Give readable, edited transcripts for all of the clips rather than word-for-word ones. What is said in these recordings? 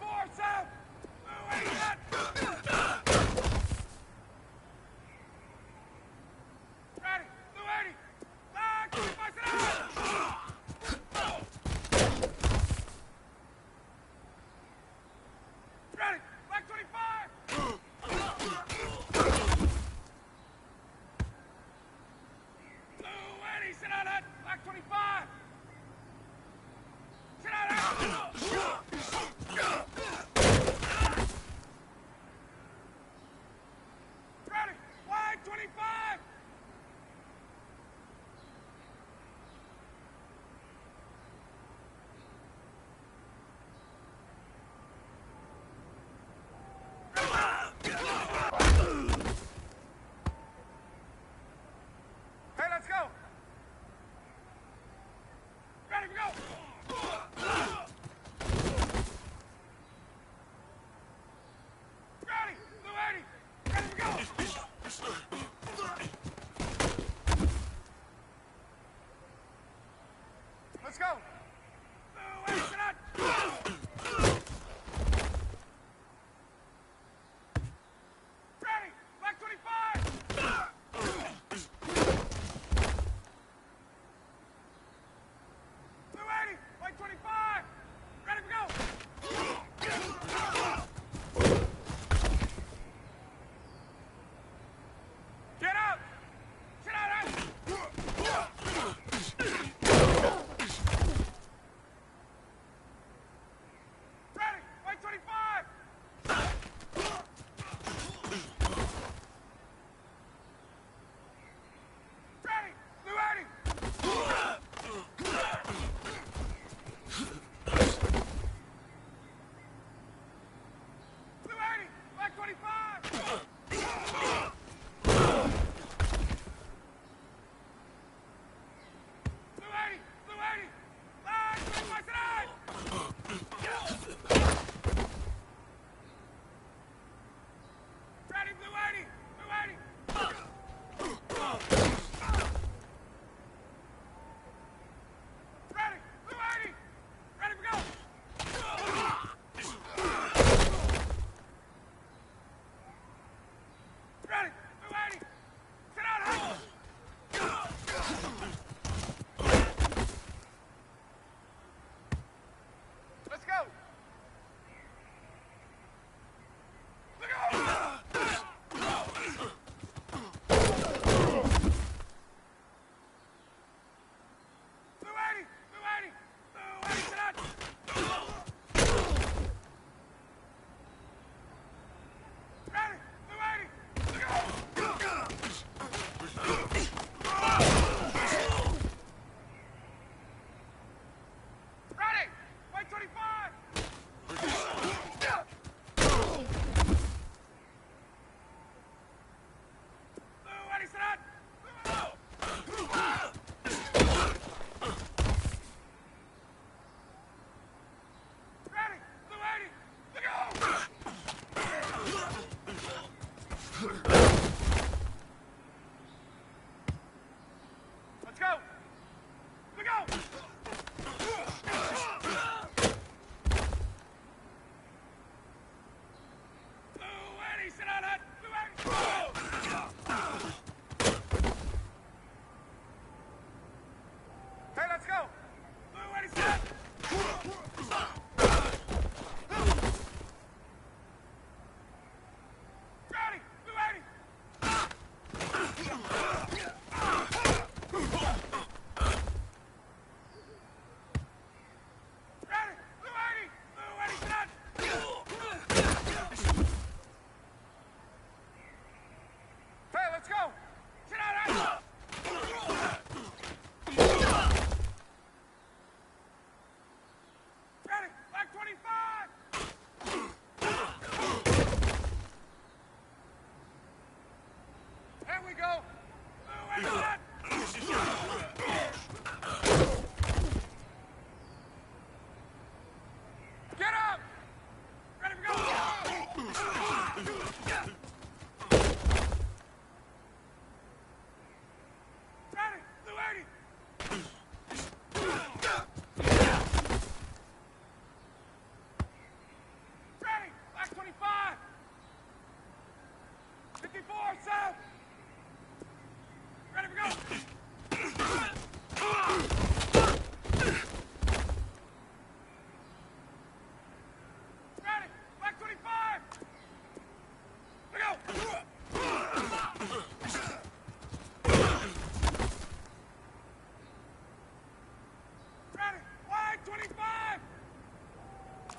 4, south! Blue 80, net! Ready! Blue 80! Back! 25, sit down! Ready! Black 25! Blue 80, sit down, net! Black 25! Sit down, net!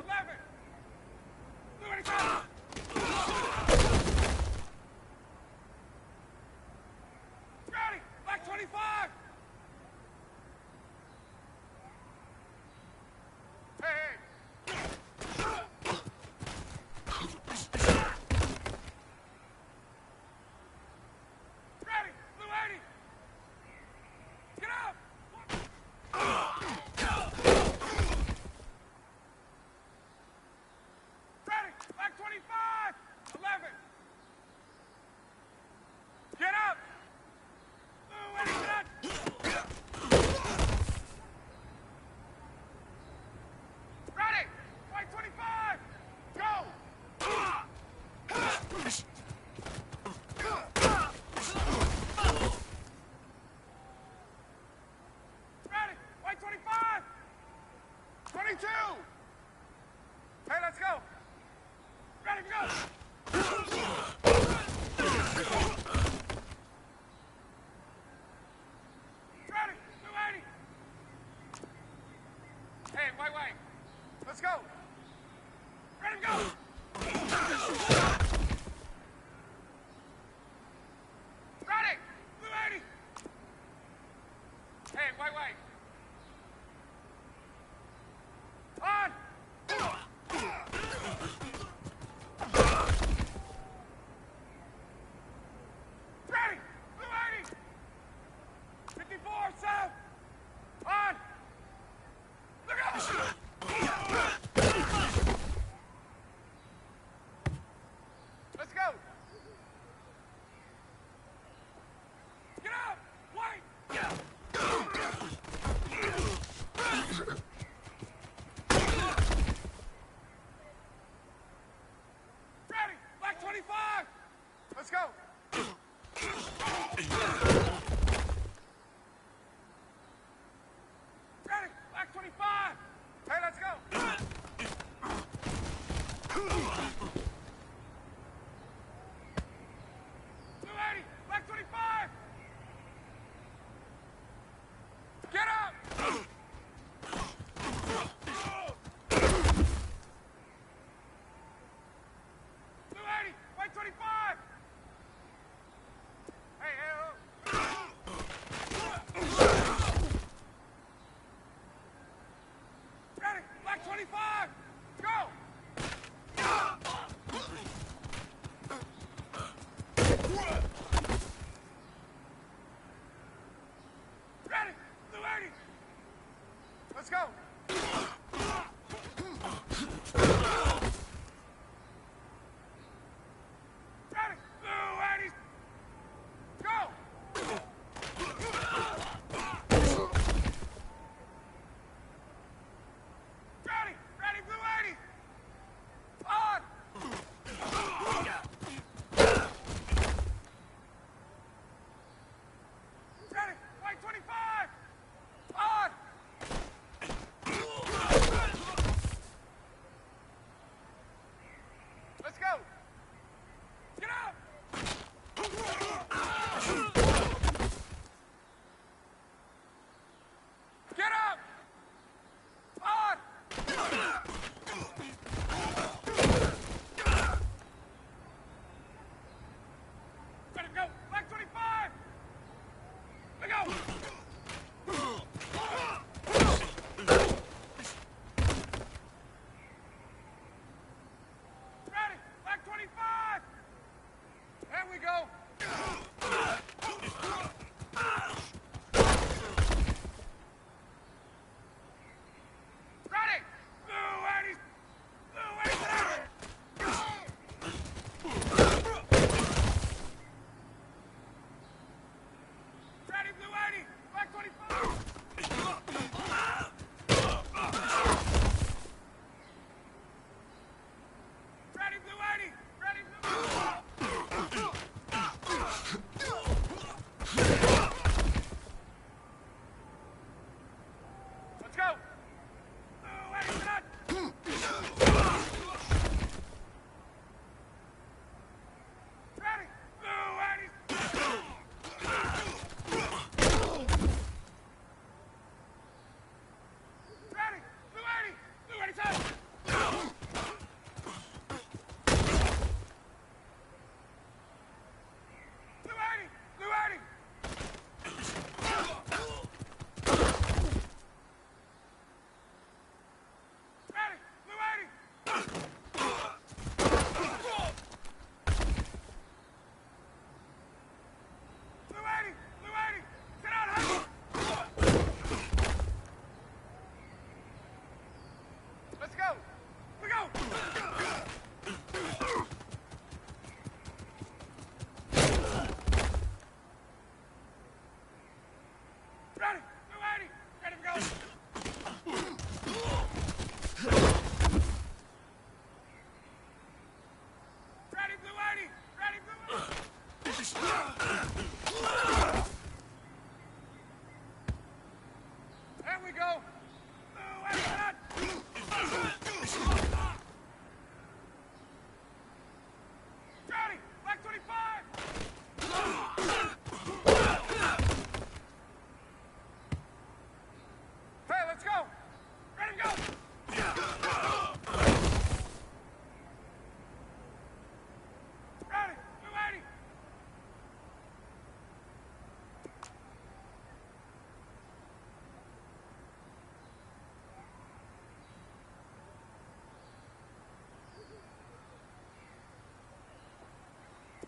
11. Blue 87. Ready. Black 25. Hey, hey. Ready. Blue 80. Get up. Ready. Black 25. 11. Get up. Blue 80. Get up. Ready. White 25. Go. Ready. White 25. 22. Hey, let's go. Ready to go. Ready. Blue 80. Hey, white. Let's go. Ready to go. Ready. Blue 80. Hey, white. On. Ready. Blue 80. 54 south. On. Look out. Let's go. Get up. White. Ready. Black 25. Let's go. Ready. Black 25. Hey, let's go. Blue 80. Black 25. Get up. Blue 80. White 25. Hey, hey, oh. Ready. Black 25. Go. Ready. Blue 80. Let's go. Ready. Blue 80. Go. Ready. Ready. Blue 80.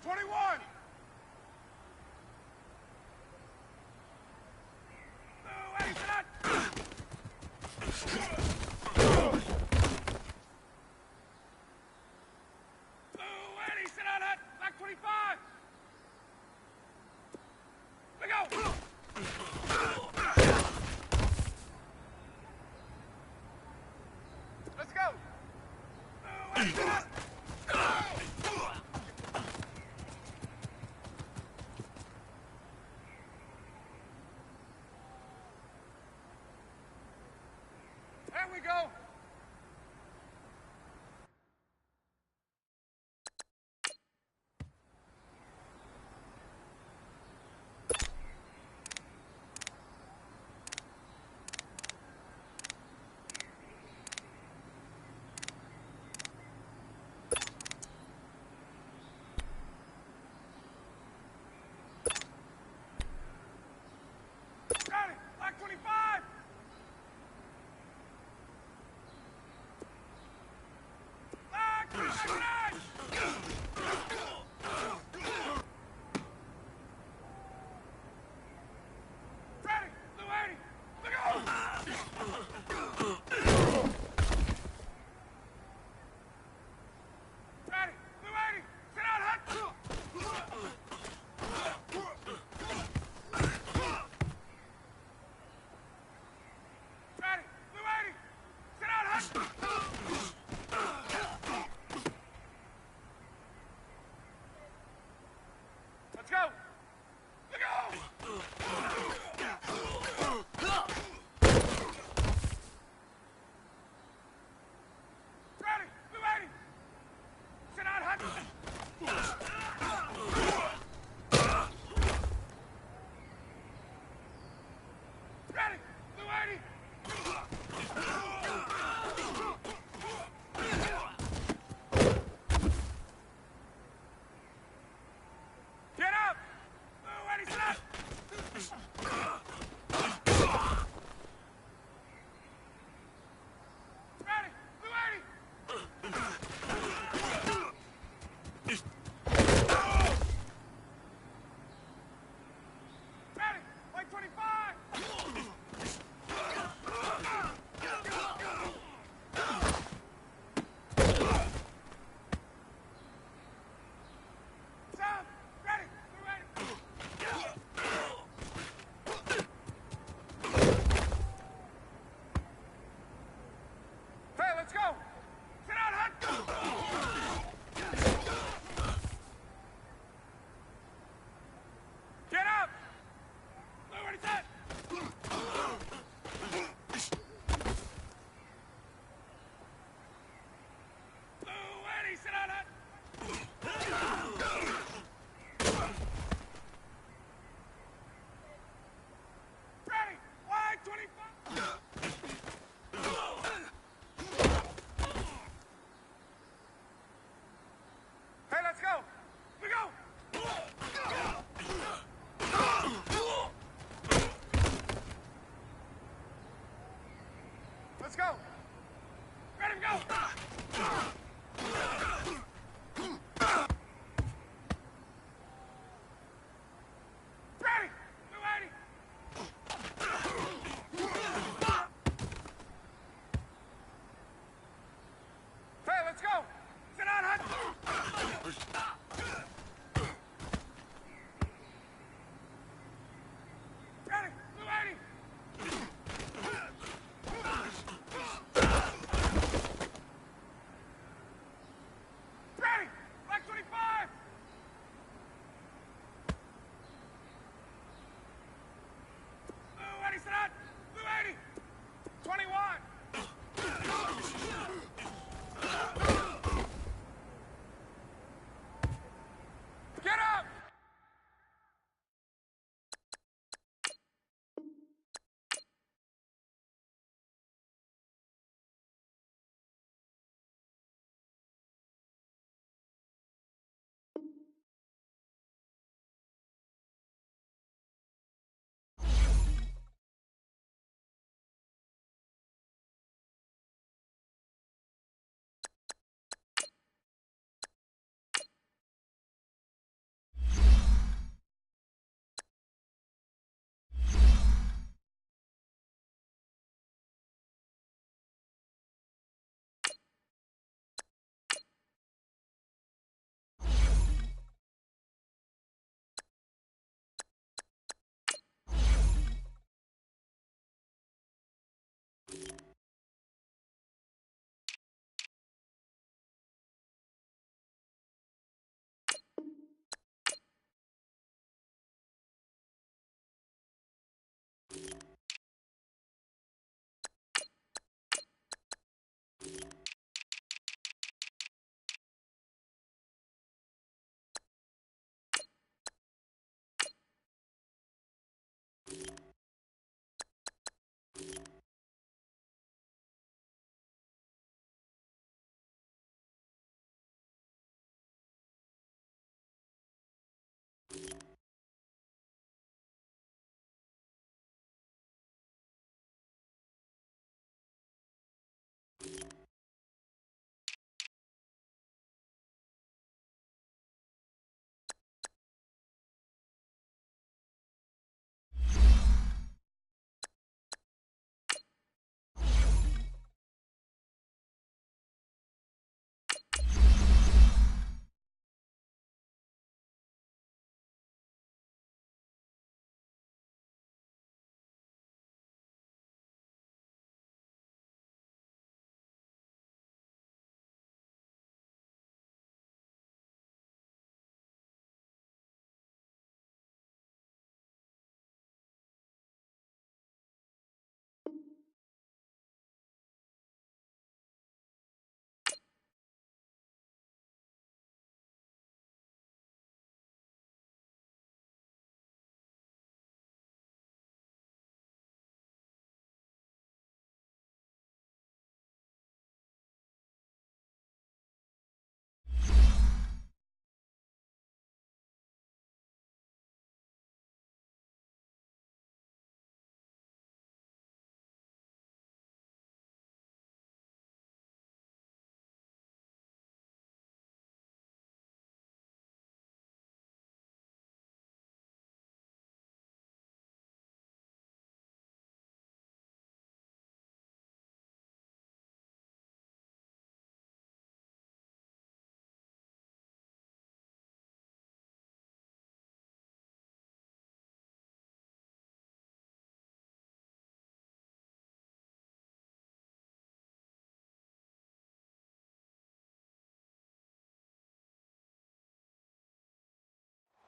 21! Eddie, sit down! Eddie, sit down, Hut! Back 25! We go! Let's go! Eddie, sit down! There we go!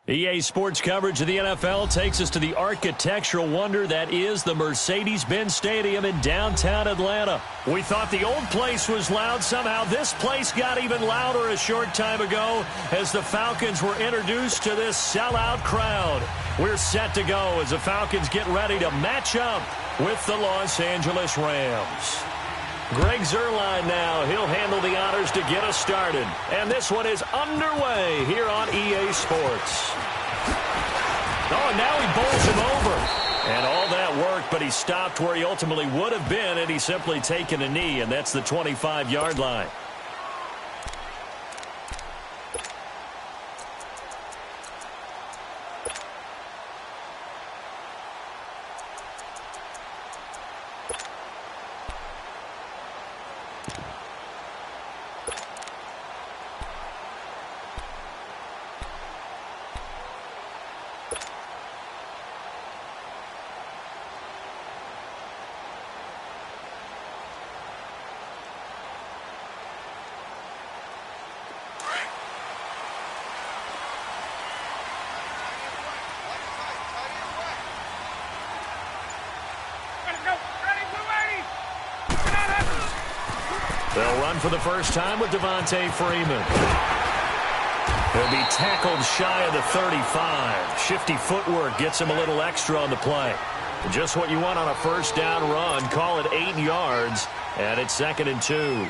EA Sports coverage of the NFL takes us to the architectural wonder that is the Mercedes-Benz Stadium in downtown Atlanta. We thought the old place was loud. Somehow this place got even louder a short time ago as the Falcons were introduced to this sellout crowd. We're set to go as the Falcons get ready to match up with the Los Angeles Rams. Greg Zuerlein now. He'll handle the honors to get us started. And this one is underway here on EA Sports. Oh, and now he bowls him over. And all that work, but he stopped where he ultimately would have been, and he's simply taken a knee, and that's the 25-yard line. They'll run for the first time with Devontae Freeman. He'll be tackled shy of the 35. Shifty footwork gets him a little extra on the play. Just what you want on a first down run. Call it 8 yards, and it's 2nd and 2.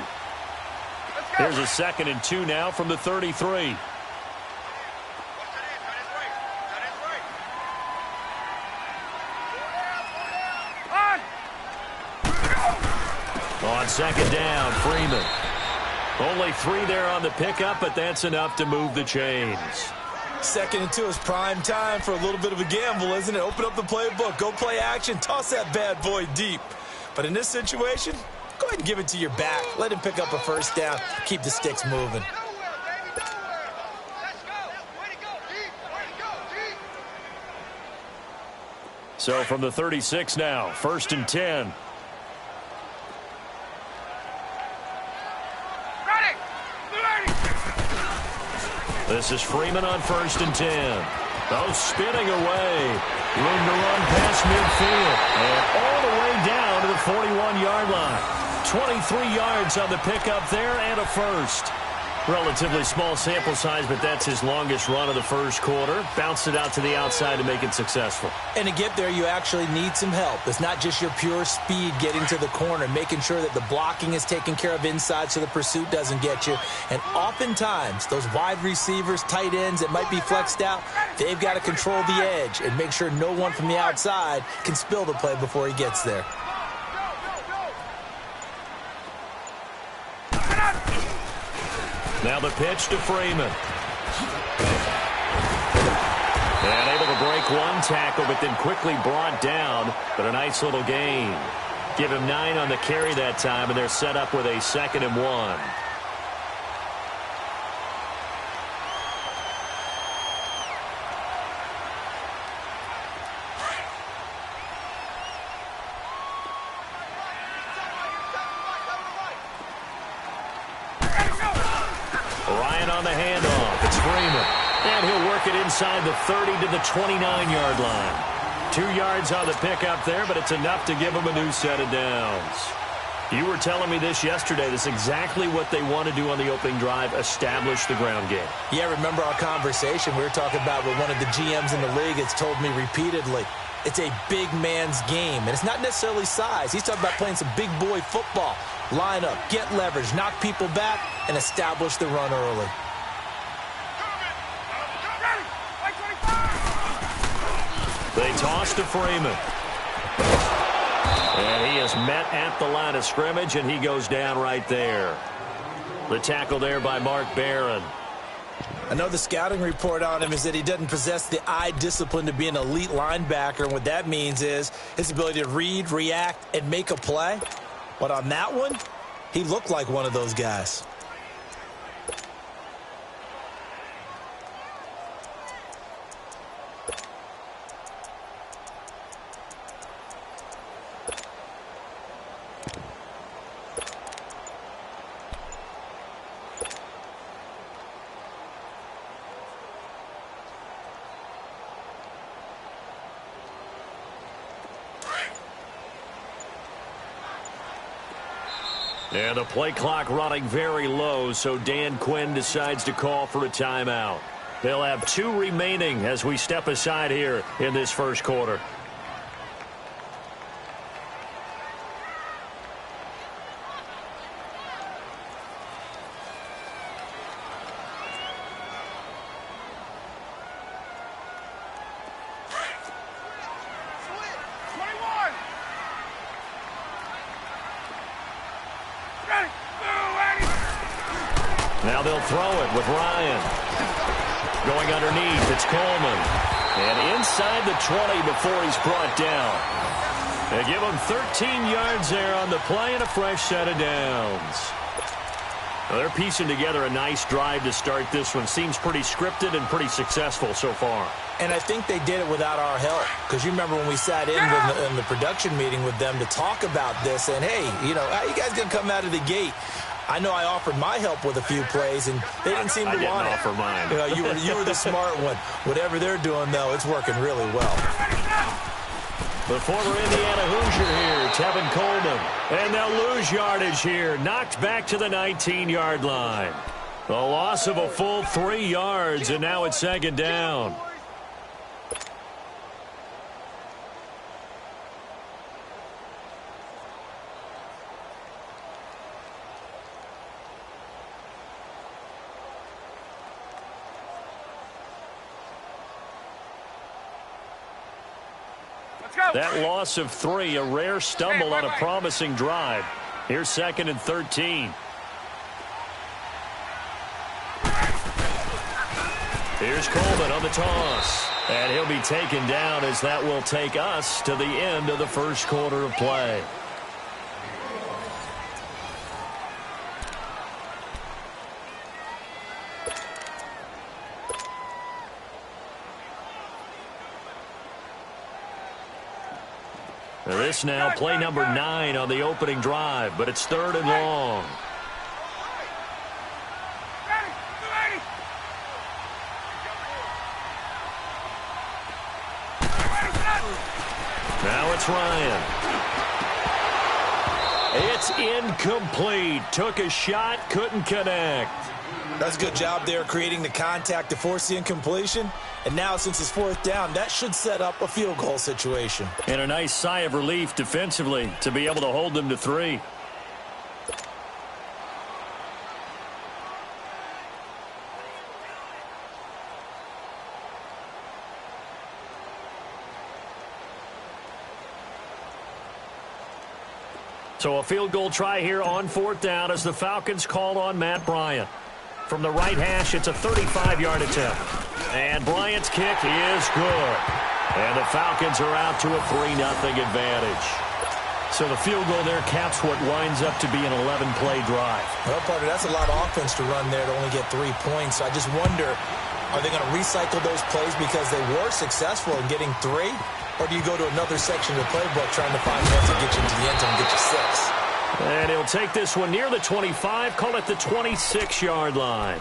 Here's a 2nd and 2 now from the 33. On 2nd down, Freeman. Only 3 there on the pickup, but that's enough to move the chains. 2nd and 2 is prime time for a little bit of a gamble, isn't it? Open up the playbook, go play action, toss that bad boy deep. But in this situation, go ahead and give it to your back. Let him pick up a first down. Keep the sticks moving. So from the 36 now, 1st and 10. This is Freeman on 1st and 10. Oh, spinning away. Room to run past midfield. And all the way down to the 41-yard line. 23 yards on the pickup there and a first. Relatively small sample size, but that's his longest run of the first quarter. Bounced it out to the outside to make it successful. And to get there, you actually need some help. It's not just your pure speed getting to the corner, making sure that the blocking is taken care of inside so the pursuit doesn't get you. And oftentimes, those wide receivers, tight ends that might be flexed out, they've got to control the edge and make sure no one from the outside can spill the play before he gets there. Now the pitch to Freeman. And able to break one tackle, but then quickly brought down. But a nice little gain. Give him 9 on the carry that time, and they're set up with a 2nd and 1. On the handoff, it's Freeman. And he'll work it inside the 30 to the 29-yard line. 2 yards on the pickup there, but it's enough to give him a new set of downs. You were telling me this yesterday. This is exactly what they want to do on the opening drive, establish the ground game. Yeah, remember our conversation we were talking about with one of the GMs in the league. It's told me repeatedly, it's a big man's game. And it's not necessarily size. He's talking about playing some big boy football. Line up, get leverage, knock people back, and establish the run early. They toss to Freeman. And he is met at the line of scrimmage, and he goes down right there. The tackle there by Mark Barron. I know the scouting report on him is that he doesn't possess the eye discipline to be an elite linebacker, and what that means is his ability to read, react, and make a play. But on that one, he looked like one of those guys. And the play clock running very low, so Dan Quinn decides to call for a timeout. They'll have 2 remaining as we step aside here in this first quarter. Now they'll throw it with Ryan. Going underneath, it's Coleman. And inside the 20 before he's brought down. They give him 13 yards there on the play and a fresh set of downs. Well, they're piecing together a nice drive to start this one. Seems pretty scripted and pretty successful so far. And I think they did it without our help. Because you remember when we sat in the production meeting with them to talk about this. And, hey, you know, how you guys going to come out of the gate? I know I offered my help with a few plays, and they didn't seem to want it. I didn't offer mine. You know, you were the smart one. Whatever they're doing, though, it's working really well. The former Indiana Hoosier here, Tevin Coleman. And they'll lose yardage here. Knocked back to the 19-yard line. The loss of a full 3 yards, and now it's second down. That loss of 3, a rare stumble on a promising drive. Here's 2nd and 13. Here's Coleman on the toss. And he'll be taken down as that will take us to the end of the first quarter of play. This now play number 9 on the opening drive, but it's 3rd and long. Now it's Ryan. It's incomplete. Took a shot, couldn't connect. That's a good job there creating the contact to force the incompletion. And now, since it's 4th down, that should set up a field goal situation. And a nice sigh of relief defensively to be able to hold them to 3. So a field goal try here on 4th down as the Falcons call on Matt Bryant. From the right hash, it's a 35-yard attempt. And Bryant's kick is good. And the Falcons are out to a 3-0 advantage. So the field goal there caps what winds up to be an 11-play drive. Well, partner, that's a lot of offense to run there to only get 3 points. I just wonder, are they going to recycle those plays because they were successful in getting 3? Or do you go to another section of the playbook trying to find ways to get you into the end zone and get you 6? And he'll take this one near the 25, call it the 26-yard line.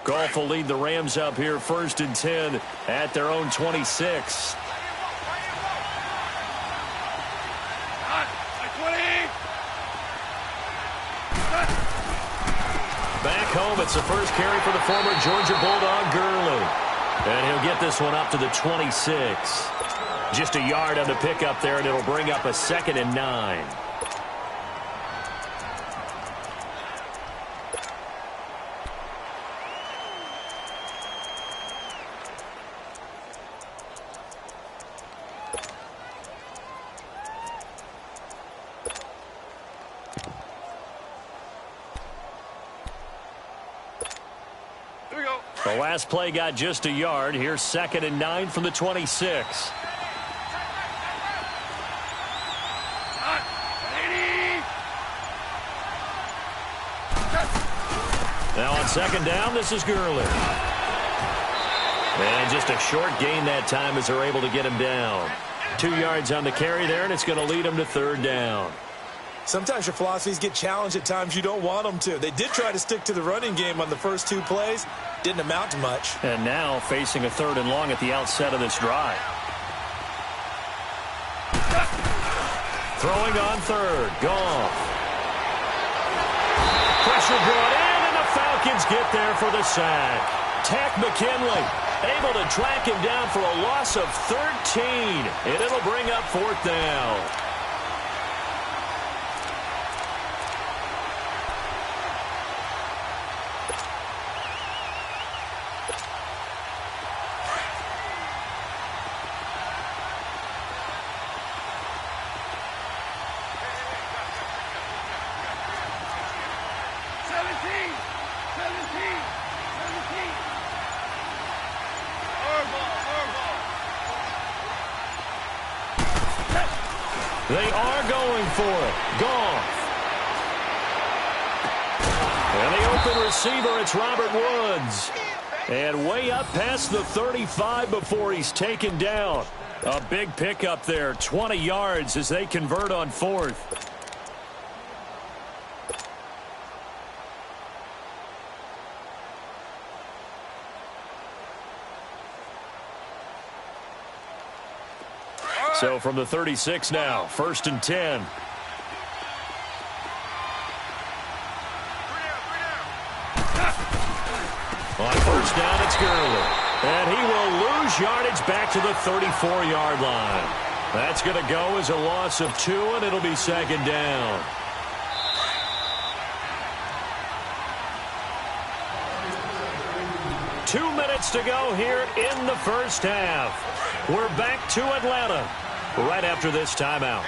Goff will lead the Rams up here 1st and 10 at their own 26. Back home, it's the first carry for the former Georgia Bulldog, Gurley. And he'll get this one up to the 26. Just a yard on the pickup there, and it'll bring up a 2nd and 9. The last play got just a yard. Here's 2nd and 9 from the 26. Now on 2nd down, this is Gurley. And just a short gain that time as they're able to get him down. 2 yards on the carry there, and it's going to lead them to 3rd down. Sometimes your philosophies get challenged at times you don't want them to. They did try to stick to the running game on the first 2 plays. Didn't amount to much. And now facing a 3rd and long at the outset of this drive. Throwing on 3rd. Goff. Pressure brought in, and the Falcons get there for the sack. Tack McKinley able to track him down for a loss of 13, and it'll bring up 4th down. They are going for it. Goff. And the open receiver, it's Robert Woods. And way up past the 35 before he's taken down. A big pickup there, 20 yards as they convert on 4th. So from the 36 now, 1st and 10. On 1st down, it's Gurley. And he will lose yardage back to the 34-yard line. That's going to go as a loss of 2, and it'll be 2nd down. Two minutes to go here in the first half. We're back to Atlanta right after this timeout.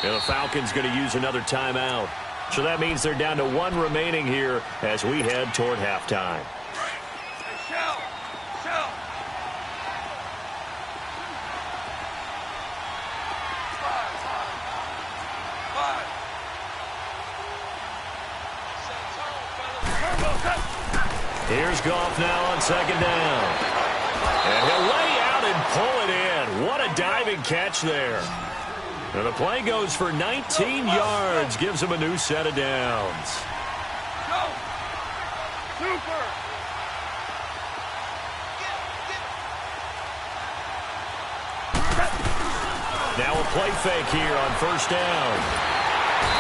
And the Falcons going to use another timeout. So that means they're down to 1 remaining here as we head toward halftime. Here's Goff now on 2nd down. And he'll lay out and pull it in. What a diving catch there. And the play goes for 19 yards. Gives him a new set of downs. Go! Super! Now a play fake here on 1st down.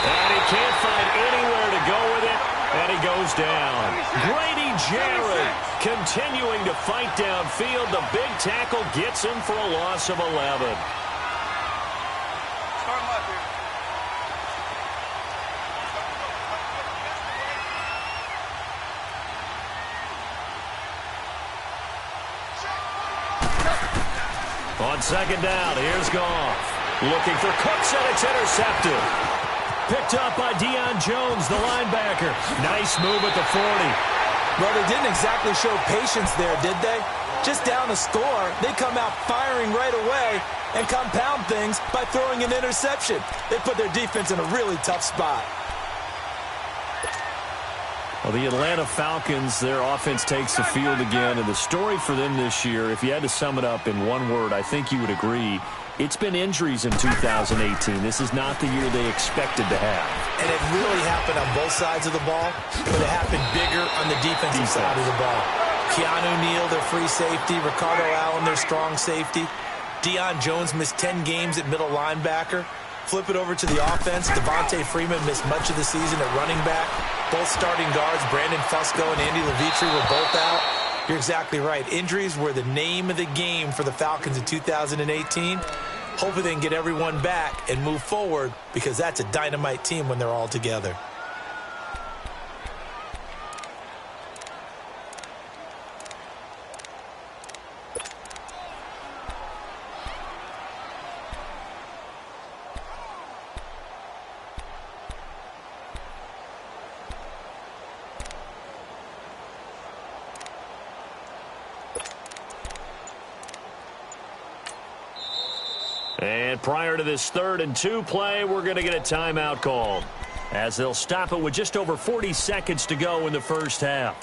And he can't find anywhere to go with it. And he goes down. Grady Jarrett continuing to fight downfield. The big tackle gets him for a loss of 11. On 2nd down, here's Goff. Looking for Cooks, and it's intercepted. Picked up by Deion Jones, the linebacker. Nice move at the 40. Well, they didn't exactly show patience there, did they? Just down a score, they come out firing right away and compound things by throwing an interception. They put their defense in a really tough spot. Well, the Atlanta Falcons, their offense takes the field again, and the story for them this year, if you had to sum it up in one word, I think you would agree, it's been injuries in 2018. This is not the year they expected to have. And it really happened on both sides of the ball, but it happened bigger on the defensive side of the ball. Keanu Neal, their free safety. Ricardo Allen, their strong safety. Deion Jones missed 10 games at middle linebacker. Flip it over to the offense. Devontae Freeman missed much of the season at running back. Both starting guards, Brandon Fusco and Andy Levitri, were both out. You're exactly right. Injuries were the name of the game for the Falcons in 2018. Hopefully they can get everyone back and move forward, because that's a dynamite team when they're all together. And prior to this 3rd and 2 play, we're going to get a timeout called, as they'll stop it with just over 40 seconds to go in the first half.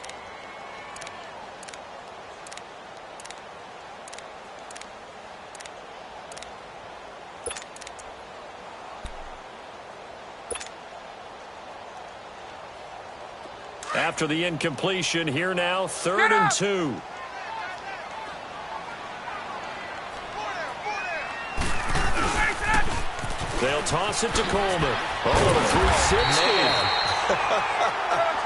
After the incompletion, here now, 3rd and 2. They'll toss it to Coleman. Oh, 360.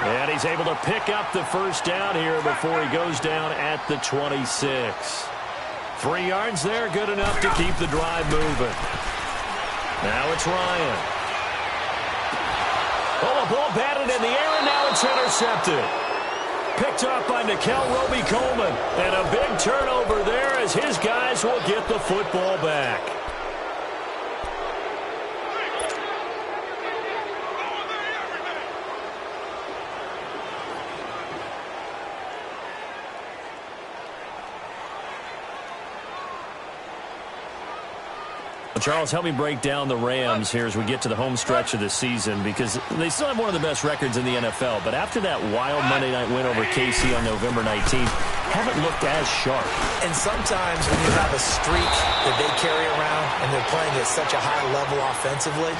And he's able to pick up the first down here before he goes down at the 26. 3 yards there, good enough to keep the drive moving. Now it's Ryan. Oh, the ball batted in the air, and now it's intercepted. Picked off by Nickel Roby-Coleman. And a big turnover there as his guys will get the football back. Charles, help me break down the Rams here as we get to the home stretch of the season, because they still have one of the best records in the NFL. But after that wild Monday night win over KC on November 19th, haven't looked as sharp. And sometimes when you have a streak that they carry around and they're playing at such a high level offensively,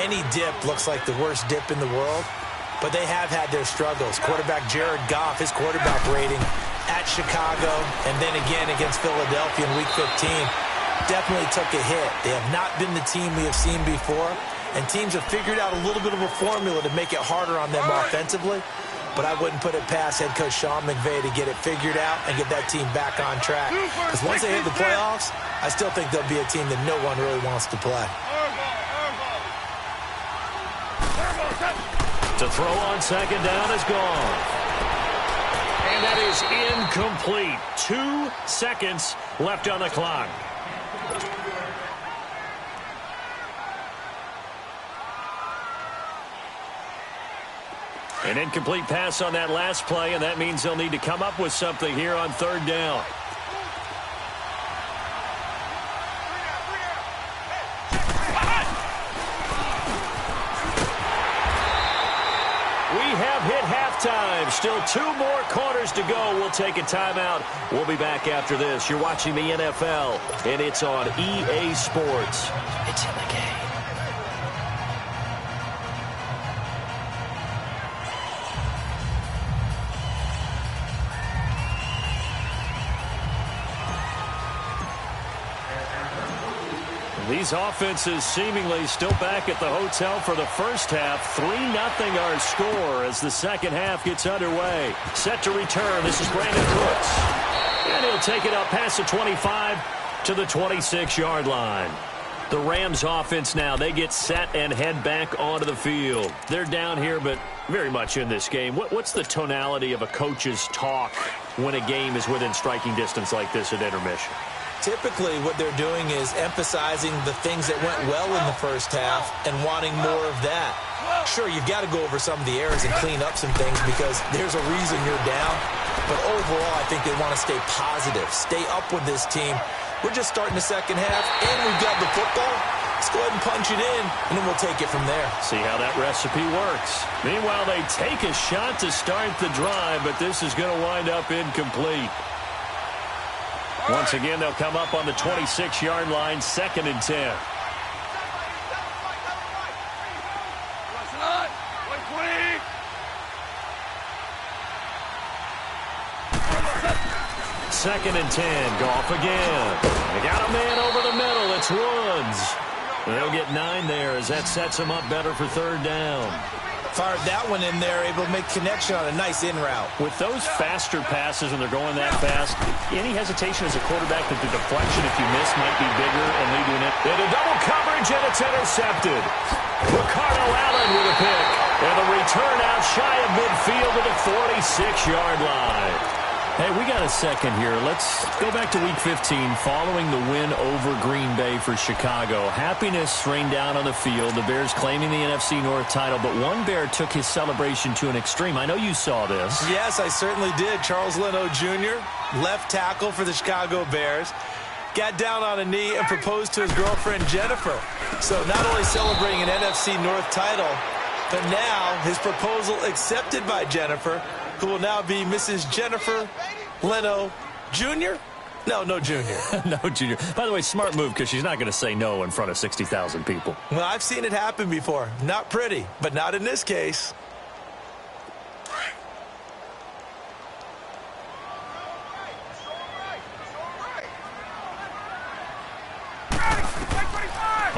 any dip looks like the worst dip in the world. But they have had their struggles. Quarterback Jared Goff, his quarterback rating at Chicago, and then again against Philadelphia in Week 15. Definitely took a hit. They have not been the team we have seen before, and teams have figured out a little bit of a formula to make it harder on them offensively, but I wouldn't put it past head coach Sean McVay to get it figured out and get that team back on track. Because once they hit the playoffs, I still think they'll be a team that no one really wants to play. To throw on second down is gone. And that is incomplete. 2 seconds left on the clock. An incomplete pass on that last play, and that means they'll need to come up with something here on 3rd down. We have hit halftime. Still 2 more quarters to go. We'll take a timeout. We'll be back after this. You're watching the NFL, and it's on EA Sports. It's in the game. These offenses seemingly still back at the hotel for the first half. 3-0 our score as the second half gets underway. Set to return. This is Brandon Cooks. And he'll take it up past the 25 to the 26-yard line. The Rams offense now, they get set and head back onto the field. They're down here, but very much in this game. What's the tonality of a coach's talk when a game is within striking distance like this at intermission? Typically, what they're doing is emphasizing the things that went well in the first half and wanting more of that. Sure, you've got to go over some of the errors and clean up some things because there's a reason you're down. But overall, I think they want to stay positive, stay up with this team. We're just starting the second half, and we've got the football. Let's go ahead and punch it in, and then we'll take it from there. See how that recipe works. Meanwhile, they take a shot to start the drive, but this is going to wind up incomplete. Once again, they'll come up on the 26-yard line, 2nd and 10. Second and 10. Goff again. They got a man over the middle. It's Woods. They'll get 9 there as that sets them up better for 3rd down. Fired that one in there, able to make connection on a nice in route. With those faster passes and they're going that fast, any hesitation as a quarterback that the deflection, if you miss, might be bigger and lead to an into double coverage, and it's intercepted. Ricardo Allen with a pick. And the return out shy of midfield to the 46-yard line. Hey, we got a second here. Let's go back to Week 15 following the win over Green Bay for Chicago. Happiness rained down on the field. The Bears claiming the NFC North title, but one Bear took his celebration to an extreme. I know you saw this. Yes, I certainly did. Charles Leno Jr., left tackle for the Chicago Bears, got down on a knee and proposed to his girlfriend Jennifer. So not only celebrating an NFC North title, but now his proposal accepted by Jennifer, who will now be Mrs. Jennifer Leno Jr.? No Junior. No Junior. By the way, smart move because she's not going to say no in front of 60,000 people. Well, I've seen it happen before. Not pretty, but not in this case.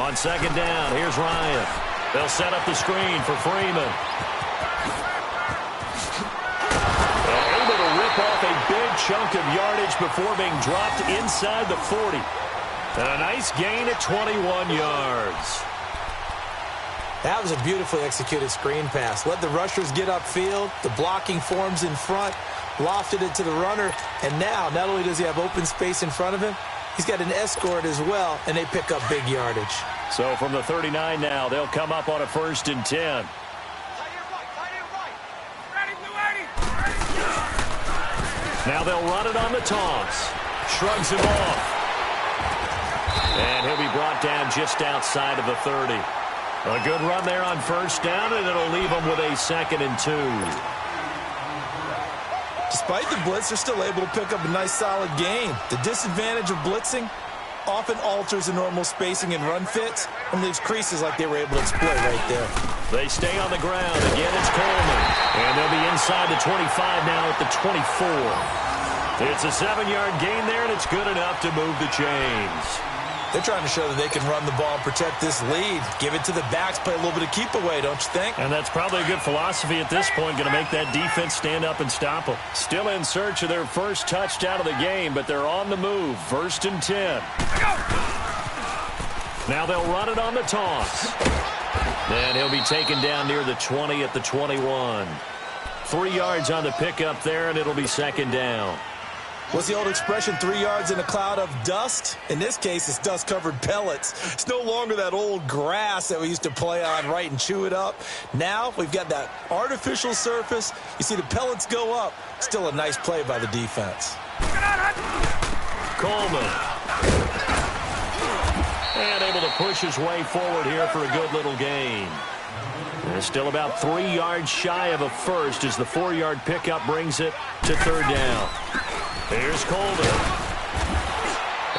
On second down, here's Ryan. They'll set up the screen for Freeman. And able to rip off a big chunk of yardage before being dropped inside the 40. And a nice gain at 21 yards. That was a beautifully executed screen pass. Let the rushers get upfield. The blocking forms in front. Lofted it to the runner. And now, not only does he have open space in front of him, he's got an escort as well, and they pick up big yardage. So from the 39 now, they'll come up on a 1st and 10. Now they'll run it on the toss. Shrugs him off. And he'll be brought down just outside of the 30. A good run there on 1st down, and it'll leave them with a 2nd and 2. Despite the blitz, they're still able to pick up a nice, solid gain. The disadvantage of blitzing often alters the normal spacing and run fits and leaves creases like they were able to exploit right there. They stay on the ground. Again, it's Coleman. And they'll be inside the 25 now at the 24. It's a 7-yard gain there, and it's good enough to move the chains. They're trying to show that they can run the ball and protect this lead. Give it to the backs, play a little bit of keep away, don't you think? And that's probably a good philosophy at this point, going to make that defense stand up and stop them. Still in search of their first touchdown of the game, but they're on the move. 1st and 10. Now they'll run it on the toss. And he'll be taken down near the 20 at the 21. 3 yards on the pickup there, and it'll be 2nd down. What's the old expression, 3 yards in a cloud of dust? In this case, it's dust-covered pellets. It's no longer that old grass that we used to play on, right, and chew it up. Now we've got that artificial surface. You see the pellets go up. Still a nice play by the defense. Coleman. And able to push his way forward here for a good little gain. And still about 3 yards shy of a first as the 4-yard pickup brings it to 3rd down. Here's Coleman.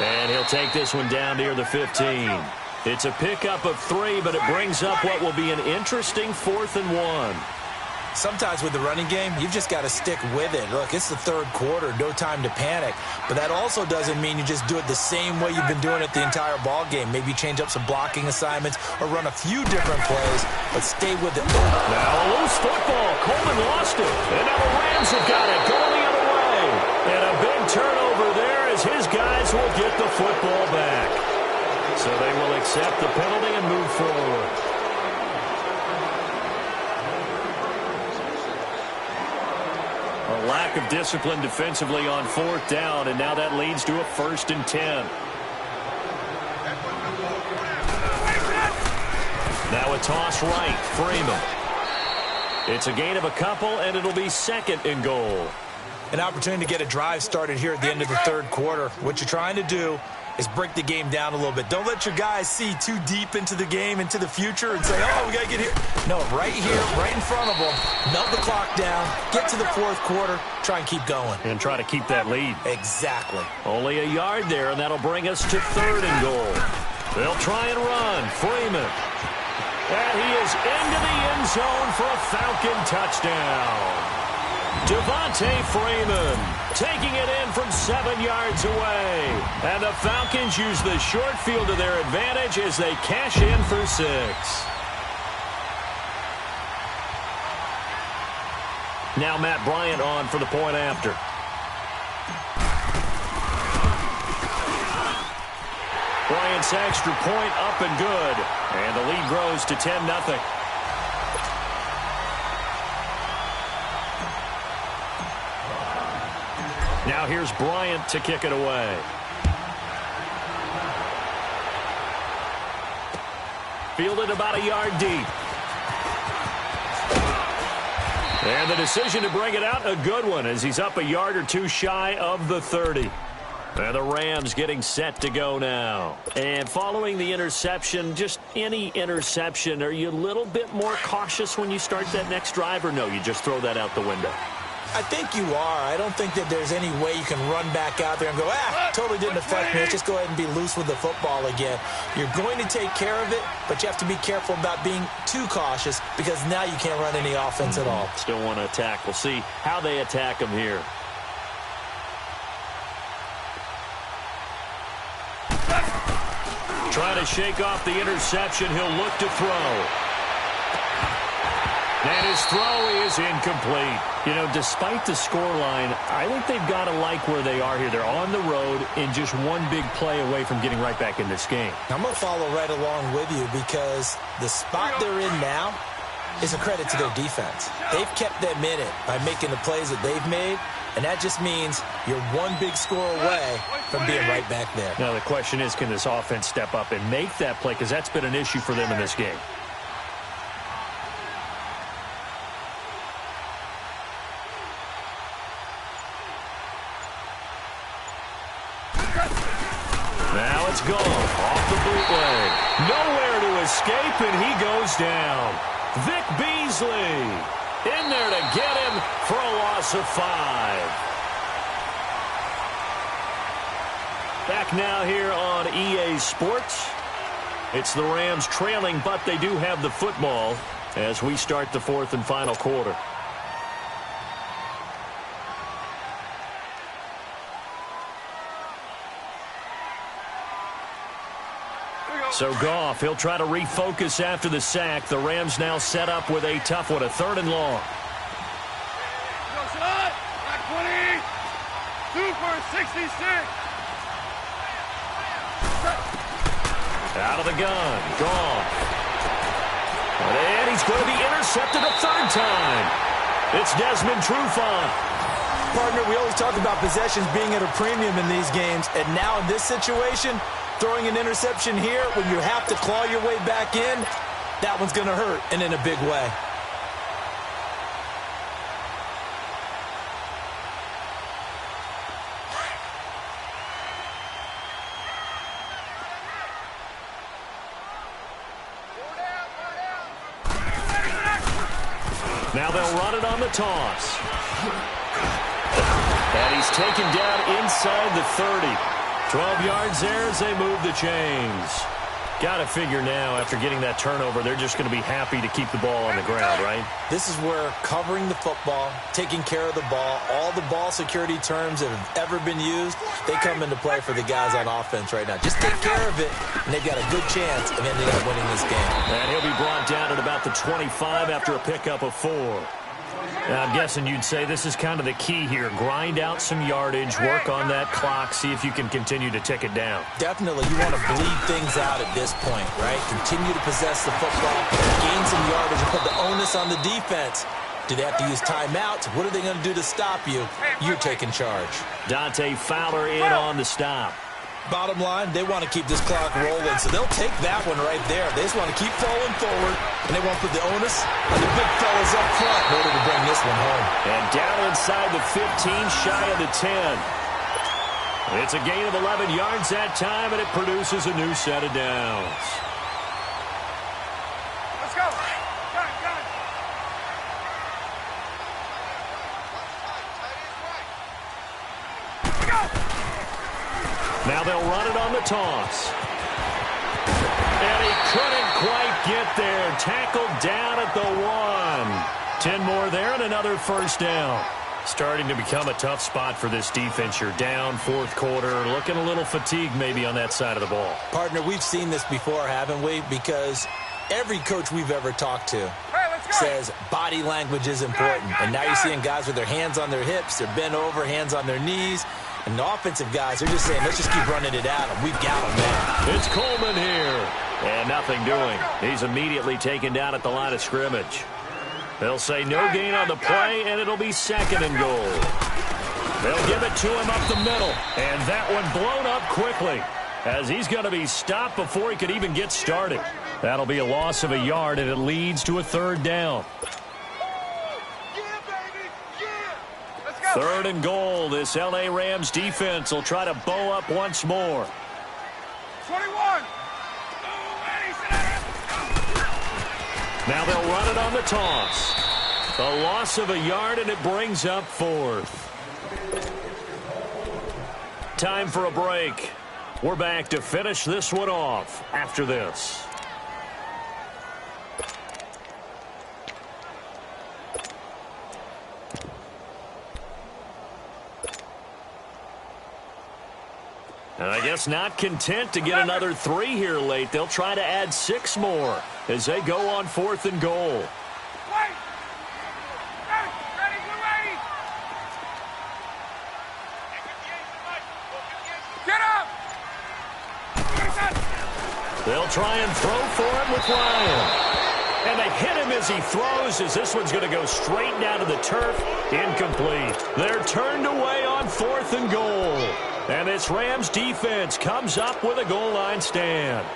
And he'll take this one down near the 15. It's a pickup of 3, but it brings up what will be an interesting 4th and 1. Sometimes with the running game, you've just got to stick with it. Look, it's the 3rd quarter, no time to panic. But that also doesn't mean you just do it the same way you've been doing it the entire ball game. Maybe change up some blocking assignments or run a few different plays, but stay with it. Now a loose football. Coleman lost it. And now the Rams have got it. Going the other way. And a big turnover there as his guys will get the football back. So they will accept the penalty and move forward. A lack of discipline defensively on 4th down, and now that leads to a 1st and 10. Now a toss right, Freeman. It's a gain of a couple, and it'll be 2nd and goal. An opportunity to get a drive started here at the end of the 3rd quarter. What you're trying to do is break the game down a little bit. Don't let your guys see too deep into the game, into the future, and say, oh, we got to get here. No, right here, right in front of them, melt the clock down, get to the 4th quarter, try and keep going. And try to keep that lead. Exactly. Only a yard there, and that'll bring us to 3rd and goal. They'll try and run. Freeman. And he is into the end zone for a Falcon touchdown. Devontae Freeman taking it in from 7 yards away. And the Falcons use the short field to their advantage as they cash in for 6. Now Matt Bryant on for the point after. Bryant's extra point up and good. And the lead grows to 10-0. Now here's Bryant to kick it away. Fielded about a yard deep. And the decision to bring it out, a good one, as he's up a yard or two shy of the 30. And the Rams getting set to go now. And following the interception, just any interception, are you a little bit more cautious when you start that next drive, or no, you just throw that out the window? I think you are. I don't think that there's any way you can run back out there and go, totally didn't affect me. Let's just go ahead and be loose with the football again. You're going to take care of it, but you have to be careful about being too cautious because now you can't run any offense at all. Still want to attack. We'll see how they attack them here. Trying to shake off the interception. He'll look to throw. And his throw is incomplete. You know, despite the scoreline, I think they've got to like where they are here. They're on the road and just one big play away from getting right back in this game. I'm going to follow right along with you because the spot they're in now is a credit to their defense. They've kept them in it by making the plays that they've made, and that just means you're one big score away from being right back there. Now, the question is, can this offense step up and make that play? Because that's been an issue for them in this game. Now it's gone. Off the bootleg. Nowhere to escape, and he goes down. Vic Beasley in there to get him for a loss of 5. Back now here on EA Sports. It's the Rams trailing, but they do have the football as we start the 4th and final quarter. So Goff, he'll try to refocus after the sack. The Rams now set up with a tough one, a 3rd and long. Back 20. 2 for 66. Out of the gun. Goff. And he's going to be intercepted a 3rd time. It's Desmond Trufant. Partner, we always talk about possessions being at a premium in these games, and now in this situation, throwing an interception here when you have to claw your way back in, that one's going to hurt, and in a big way. Now they'll run it on the toss. And he's taken down inside the 30. 12 yards there as they move the chains. Got to figure now, after getting that turnover, they're just going to be happy to keep the ball on the ground, right? This is where covering the football, taking care of the ball, all the ball security terms that have ever been used, they come into play for the guys on offense right now. Just take care of it, and they've got a good chance of ending up winning this game. And he'll be brought down at about the 25 after a pickup of 4. Now, I'm guessing you'd say this is kind of the key here. Grind out some yardage, work on that clock, see if you can continue to tick it down. Definitely, you want to bleed things out at this point, right? Continue to possess the football, gain some yardage, and put the onus on the defense. Do they have to use timeouts? What are they going to do to stop you? You're taking charge. Dante Fowler in on the stop. Bottom line, they want to keep this clock rolling, so they'll take that one right there. They just want to keep falling forward, and they want to put the onus on the big fellas up front in order to bring this one home. And down inside the 15, shy of the 10. It's a gain of 11 yards that time, and it produces a new set of downs. Let's go. Got it. Go. Now they'll run it on the toss. And he couldn't quite get there. Tackled down at the 1. 10 more there and another first down. Starting to become a tough spot for this defense. You're down 4th quarter, looking a little fatigued maybe on that side of the ball. Partner, we've seen this before, haven't we? Because every coach we've ever talked to says body language is important. And now you're seeing guys with their hands on their hips, they're bent over, hands on their knees. And the offensive guys are just saying, let's just keep running it at them. We've got them, man. It's Coleman here. And nothing doing. He's immediately taken down at the line of scrimmage. They'll say no gain on the play, and it'll be 2nd and goal. They'll give it to him up the middle. And that one blown up quickly as he's going to be stopped before he could even get started. That'll be a loss of a yard, and it leads to a 3rd down. 3rd and goal. This L.A. Rams defense will try to bow up once more. 21. Now they'll run it on the toss. A loss of a yard, and it brings up 4th. Time for a break. We're back to finish this one off after this. And I guess guess not content to get another 3 here late. They'll try to add 6 more as they go on 4th and goal. Wait! Ready, blue 80! Get up! They'll try and throw for him with Ryan. And they hit him as he throws, as this one's going to go straight down to the turf. Incomplete. They're turned away on 4th and goal. And this Rams defense comes up with a goal line stand.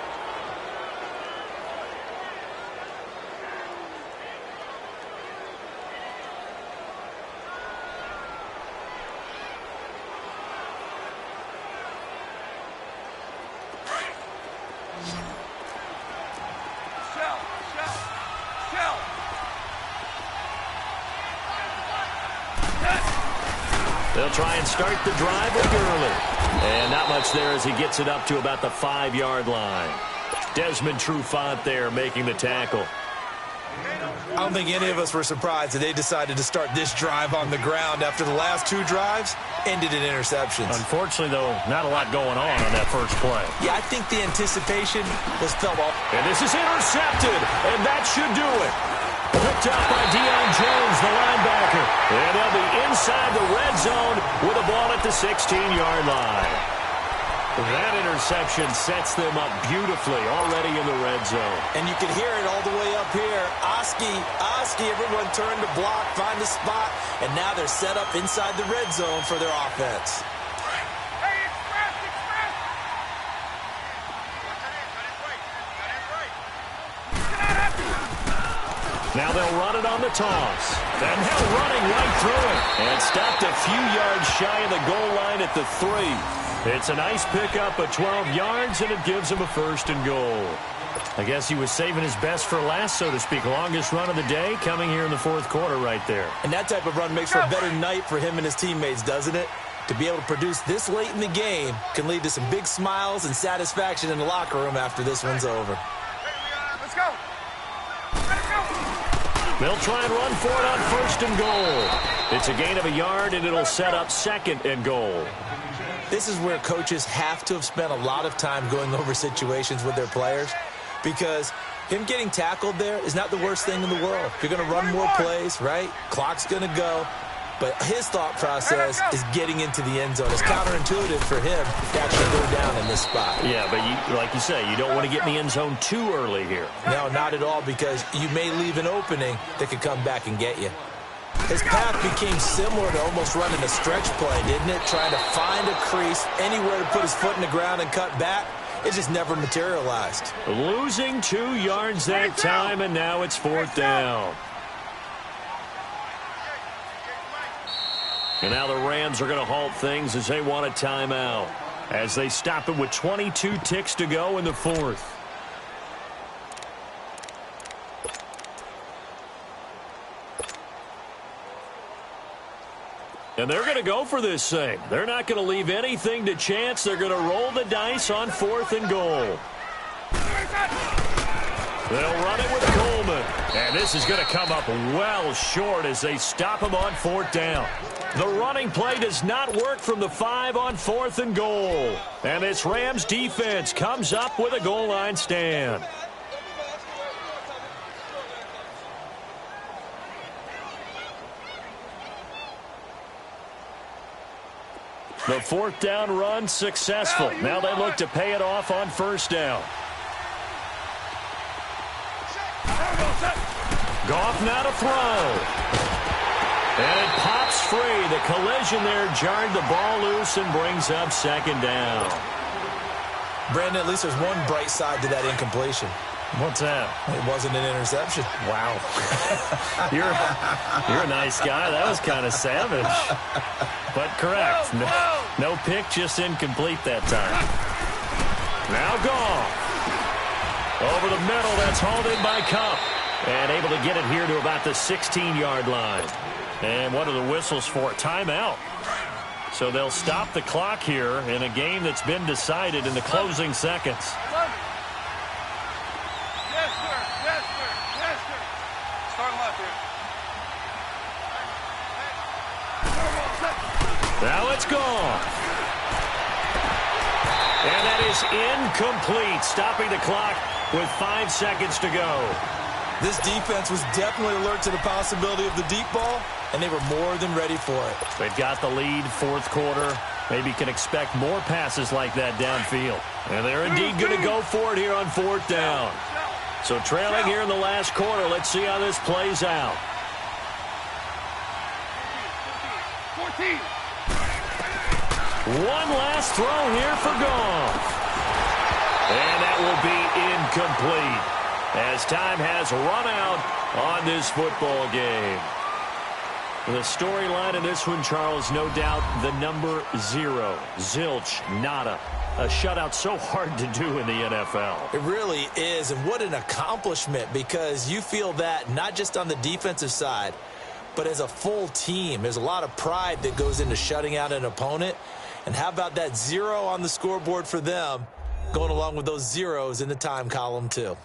They'll try and start the drive with Gurley. And not much there as he gets it up to about the 5-yard line. Desmond Trufant there making the tackle. I don't think any of us were surprised that they decided to start this drive on the ground after the last 2 drives ended in interceptions. Unfortunately, though, not a lot going on that first play. Yeah, I think the anticipation was felt off. And this is intercepted, and that should do it. Picked up by Deion Jones, the linebacker. And they'll be inside the red zone with a ball at the 16-yard line. That interception sets them up beautifully already in the red zone. And you can hear it all the way up here. Oski, everyone turned to block, find a spot, and now they're set up inside the red zone for their offense. Hey, express! Now they'll run it on the toss. And now running right through it. And stopped a few yards shy of the goal line at the 3. It's a nice pickup of 12 yards, and it gives him a 1st and goal. I guess he was saving his best for last, so to speak. Longest run of the day coming here in the 4th quarter right there. And that type of run makes for a better night for him and his teammates, doesn't it? To be able to produce this late in the game can lead to some big smiles and satisfaction in the locker room after this one's over. Let's go! They'll try and run for it on 1st and goal. It's a gain of a yard, and it'll set up 2nd and goal. This is where coaches have to have spent a lot of time going over situations with their players, because him getting tackled there is not the worst thing in the world. You're going to run more plays, right? Clock's going to go. But his thought process is getting into the end zone. It's counterintuitive for him to actually go down in this spot. Yeah, but like you say, you don't want to get in the end zone too early here. No, not at all, because you may leave an opening that could come back and get you. His path became similar to almost running a stretch play, didn't it? Trying to find a crease, anywhere to put his foot in the ground and cut back. It just never materialized. Losing 2 yards that time, and now it's 4th down. And now the Rams are going to halt things as they want a timeout, as they stop it with 22 ticks to go in the 4th. And they're going to go for this thing. They're not going to leave anything to chance. They're going to roll the dice on 4th and goal. They'll run it with Coleman. And this is going to come up well short as they stop him on 4th down. The running play does not work from the 5 on 4th and goal. And this Rams defense comes up with a goal line stand. The 4th down run successful. Now they look to pay it off on 1st down. Goff now to throw. And it pops free. The collision there jarred the ball loose and brings up 2nd down. Brandon, at least there's one bright side to that incompletion. What's that? It wasn't an interception. Wow. You're a nice guy. That was kind of savage. But correct. No pick, just incomplete that time. Now Goff. Over the middle, that's hauled in by Cup. And able to get it here to about the 16-yard line. And what are the whistles for? Timeout. So they'll stop the clock here in a game that's been decided in the closing seconds. Yes, sir. Yes, sir. Yes, sir. Start left here. Now it's gone. And is incomplete, stopping the clock with 5 seconds to go. This defense was definitely alert to the possibility of the deep ball, and they were more than ready for it. They've got the lead, fourth quarter. Maybe can expect more passes like that downfield. And they're indeed going to go for it here on fourth down. So trailing here in the last quarter. Let's see how this plays out. 14. One last throw here for Goff. And that will be incomplete as time has run out on this football game. The storyline in this one, Charles, no doubt the number 0. Zilch, nada. A shutout so hard to do in the NFL. It really is, and what an accomplishment, because you feel that not just on the defensive side, but as a full team. There's a lot of pride that goes into shutting out an opponent. And how about that 0 on the scoreboard for them, going along with those zeros in the time column too.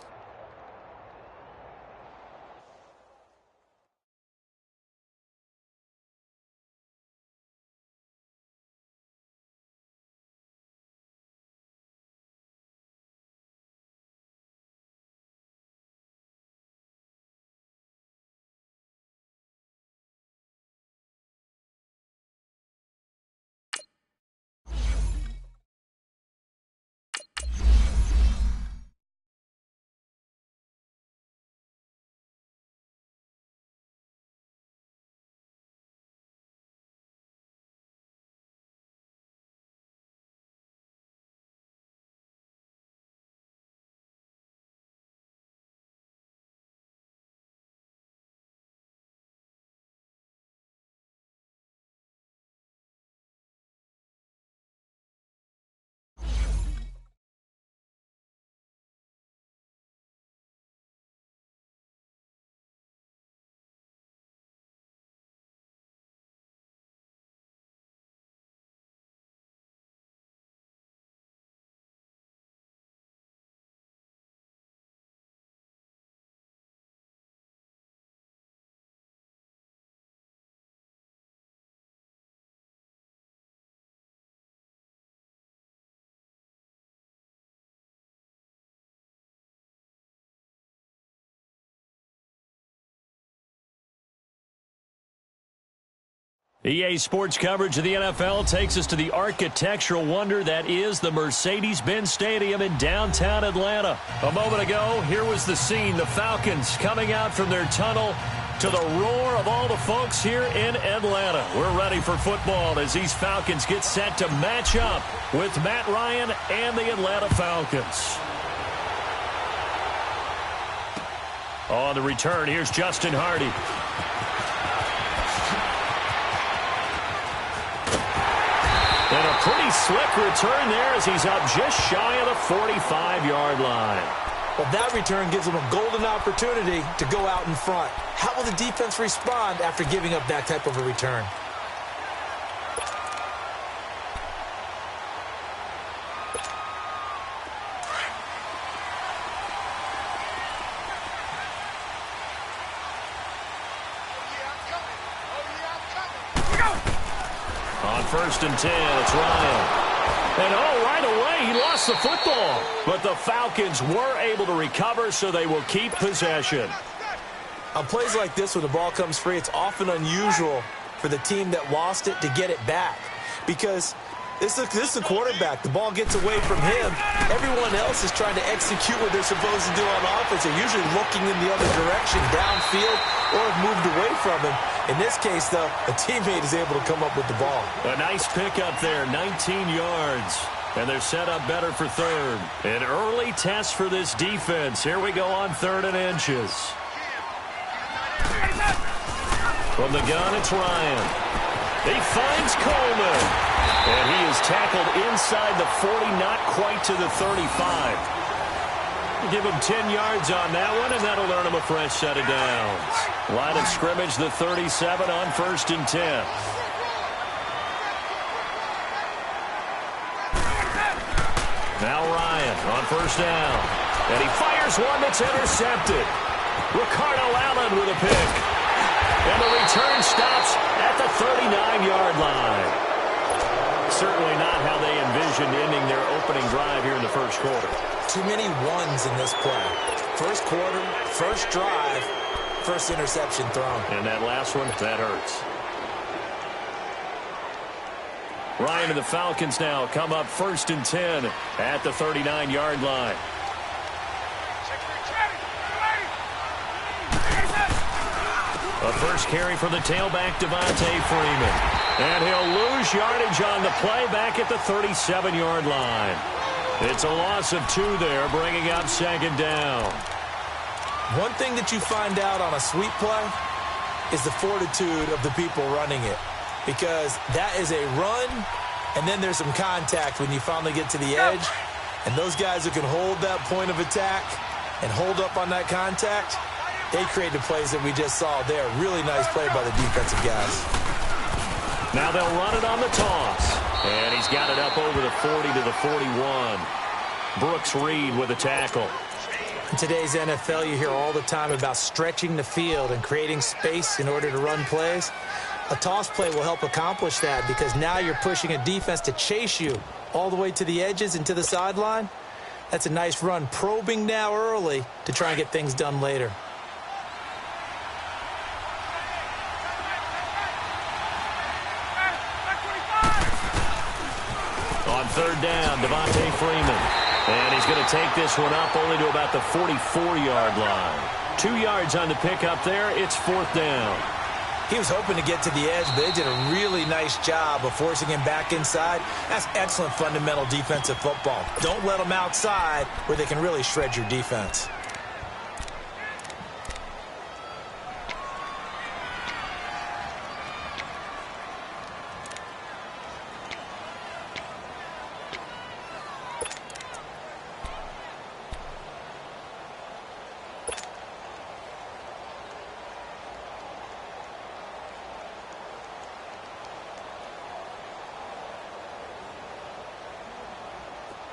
EA Sports coverage of the NFL takes us to the architectural wonder that is the Mercedes-Benz Stadium in downtown Atlanta. A moment ago, here was the scene. The Falcons coming out from their tunnel to the roar of all the folks here in Atlanta. We're ready for football as these Falcons get set to match up with Matt Ryan and the Atlanta Falcons. On the return, here's Justin Hardy. And a pretty slick return there as he's up just shy of the 45-yard line. Well, that return gives them a golden opportunity to go out in front. How will the defense respond after giving up that type of a return? On 1st and 10, it's Ryan. And right away, he lost the football. But the Falcons were able to recover, so they will keep possession. On plays like this, when the ball comes free, it's often unusual for the team that lost it to get it back. Because this is a quarterback. The ball gets away from him. Everyone else is trying to execute what they're supposed to do on offense. They're usually looking in the other direction, downfield, or have moved away from him. In this case, though, a teammate is able to come up with the ball. A nice pickup there, 19 yards. And they're set up better for third. An early test for this defense. Here we go on 3rd and inches. From the gun, it's Ryan. He finds Coleman. And he is tackled inside the 40, not quite to the 35. Give him 10 yards on that one, and that'll earn him a fresh set of downs. Line of scrimmage, the 37 on 1st and 10. Now Ryan on 1st down. And he fires one that's intercepted. Ricardo Allen with a pick. And the return stops at the 39-yard line. certainly not how they envisioned ending their opening drive here in the first quarter. Too many ones in this play. First quarter, first drive, first interception thrown. And that last one, that hurts. Ryan and the Falcons now come up 1st and 10 at the 39-yard line. A first carry for the tailback, Devontae Freeman. And he'll lose yardage on the play back at the 37-yard line. It's a loss of 2 there, bringing up 2nd down. One thing that you find out on a sweep play is the fortitude of the people running it. Because that is a run, and then there's some contact when you finally get to the edge. And those guys who can hold that point of attack and hold up on that contact, they create the plays that we just saw there. Really nice play by the defensive guys. Now they'll run it on the toss. And he's got it up over the 40 to the 41. Brooks Reed with a tackle. In today's NFL, you hear all the time about stretching the field and creating space in order to run plays. A toss play will help accomplish that because now you're pushing a defense to chase you all the way to the edges and to the sideline. That's a nice run, probing now early to try and get things done later. On 3rd down, Devontae Freeman. And he's going to take this one up only to about the 44-yard line. 2 yards on the pick up there. It's 4th down. He was hoping to get to the edge, but they did a really nice job of forcing him back inside. That's excellent fundamental defensive football. Don't let them outside where they can really shred your defense.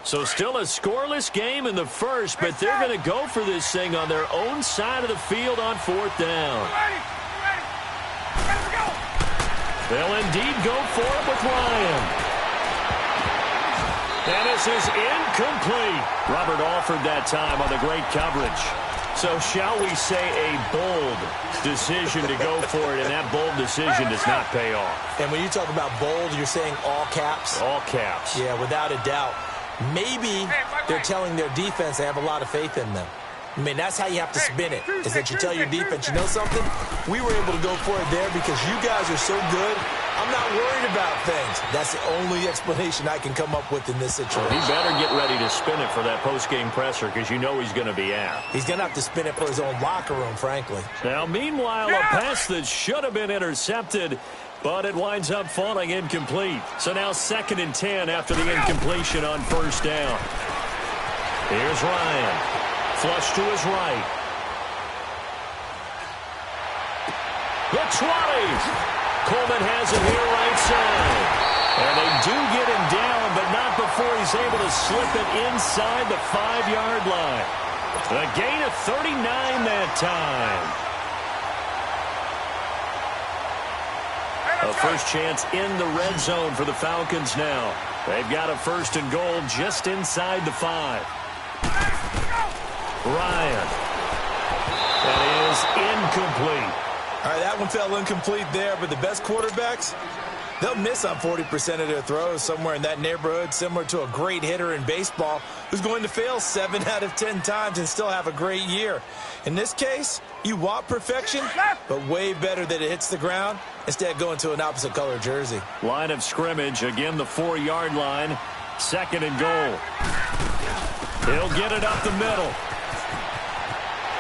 So still a scoreless game in the first, but they're going to go for this thing on their own side of the field on 4th down. They'll indeed go for it with Ryan. And this is incomplete. Robert Alford that time on the great coverage. So shall we say a bold decision to go for it, and that bold decision does not pay off. And when you talk about bold, you're saying all caps? All caps. Yeah, without a doubt. Maybe they're telling their defense they have a lot of faith in them. I mean, that's how you have to spin it, is that you tell your defense, you know something? We were able to go for it there because you guys are so good. I'm not worried about things. That's the only explanation I can come up with in this situation. He better get ready to spin it for that post-game presser because you know he's going to be out. He's going to have to spin it for his own locker room, frankly. Now, meanwhile, a pass that should have been intercepted, but it winds up falling incomplete. So now 2nd and 10 after the incompletion on 1st down. Here's Ryan. Flush to his right. The 20. Coleman has it here right side. And they do get him down, but not before he's able to slip it inside the 5-yard line. A gain of 39 that time. A first chance in the red zone for the Falcons now. They've got a 1st and goal just inside the 5. Ryan. That is incomplete. All right, that one fell incomplete there, but the best quarterbacks, they'll miss on 40% of their throws somewhere in that neighborhood, similar to a great hitter in baseball who's going to fail 7 out of 10 times and still have a great year. In this case, you want perfection, but way better that it hits the ground instead of going to an opposite color jersey. Line of scrimmage, again the 4-yard line, 2nd and goal. He'll get it up the middle.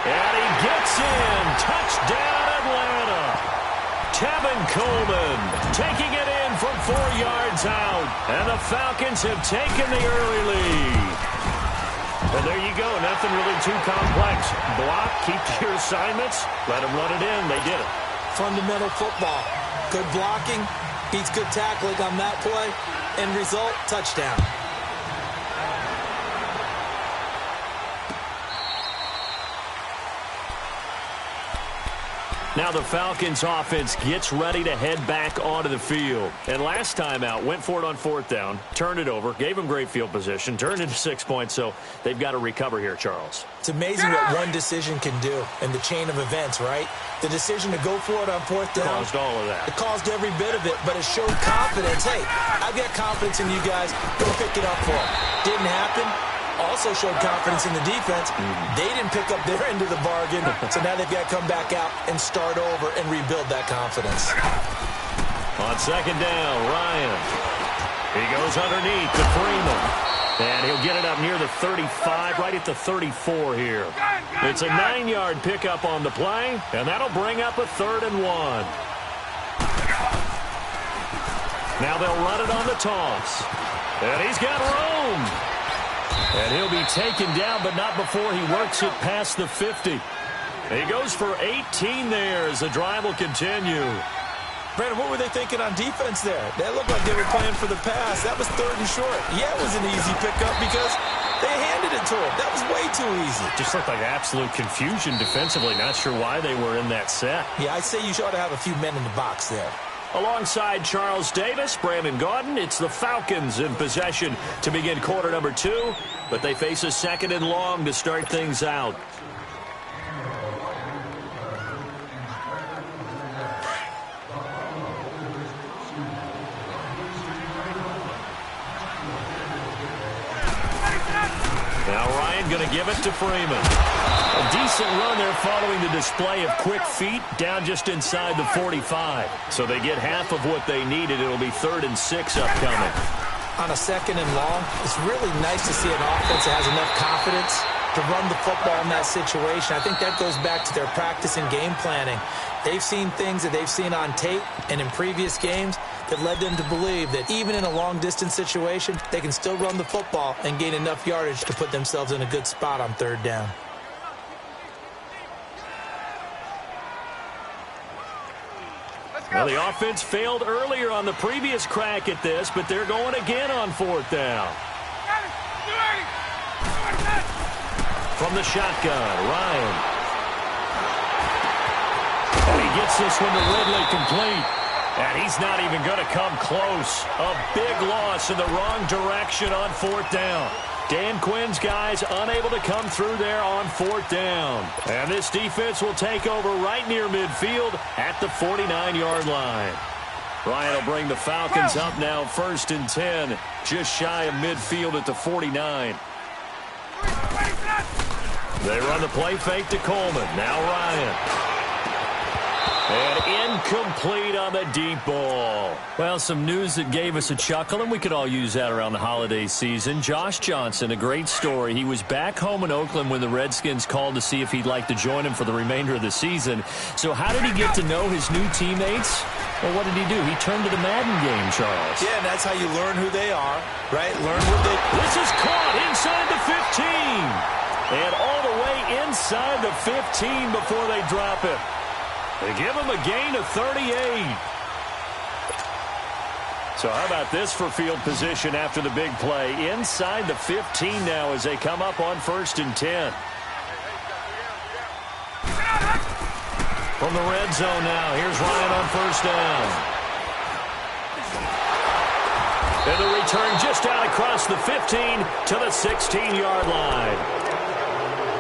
And he gets in. Touchdown, Atlanta. Tevin Coleman taking it in from 4 yards out. And the Falcons have taken the early lead. And there you go. Nothing really too complex. Block, keep to your assignments, let them run it in. They did it. Fundamental football. Good blocking, beats good tackling on that play. End result, touchdown. Now the Falcons offense gets ready to head back onto the field. And last time out, went for it on 4th down, turned it over, gave them great field position, turned into 6 points, so they've got to recover here, Charles. It's amazing what one decision can do in the chain of events, right? The decision to go for it on 4th down. Caused all of that. It caused every bit of it, but it showed confidence. Hey, I've got confidence in you guys. Go pick it up for them. Didn't happen. Also showed confidence in the defense. They didn't pick up their end of the bargain, so now they've got to come back out and start over and rebuild that confidence. On 2nd down, Ryan. He goes underneath to Freeman. And he'll get it up near the 35, right at the 34 here. It's a 9-yard pickup on the play, and that'll bring up a 3rd and 1. Now they'll run it on the toss. And he's got room. And he'll be taken down, but not before he works it past the 50. He goes for 18 there as the drive will continue. Brandon, what were they thinking on defense there? They looked like they were playing for the pass. That was 3rd and short. Yeah, it was an easy pickup because they handed it to him. That was way too easy. Just looked like absolute confusion defensively. Not sure why they were in that set. Yeah, I'd say you ought to have a few men in the box there. Alongside Charles Davis, Brandon Gaudin, it's the Falcons in possession to begin quarter number 2, but they face a 2nd and long to start things out. Now Ryan going to give it to Freeman. A decent run there following the display of quick feet down just inside the 45. So they get half of what they needed. It'll be 3rd and 6 upcoming. On a 2nd and long, it's really nice to see an offense that has enough confidence to run the football in that situation. I think that goes back to their practice and game planning. They've seen things that they've seen on tape and in previous games that led them to believe that even in a long-distance situation, they can still run the football and gain enough yardage to put themselves in a good spot on 3rd down. Well, the offense failed earlier on the previous crack at this, but they're going again on 4th down. From the shotgun, Ryan. And he gets this one to Ridley complete. And he's not even going to come close. A big loss in the wrong direction on 4th down. Dan Quinn's guys unable to come through there on 4th down. And this defense will take over right near midfield at the 49-yard line. Ryan will bring the Falcons up now 1st and 10, just shy of midfield at the 49. They run the play fake to Coleman. Now Ryan. And incomplete on the deep ball. Well, some news that gave us a chuckle, and we could all use that around the holiday season. Josh Johnson, a great story. He was back home in Oakland when the Redskins called to see if he'd like to join him for the remainder of the season. So how did he get to know his new teammates? Well, what did he do? He turned to the Madden game, Charles. Yeah, and that's how you learn who they are, right? Learn what they... This is caught inside the 15. And all the way inside the 15 before they drop it. They give him a gain of 38. So how about this for field position after the big play? Inside the 15 now as they come up on 1st and 10. From the red zone now, here's Ryan on 1st down. And the return just out across the 15 to the 16-yard line.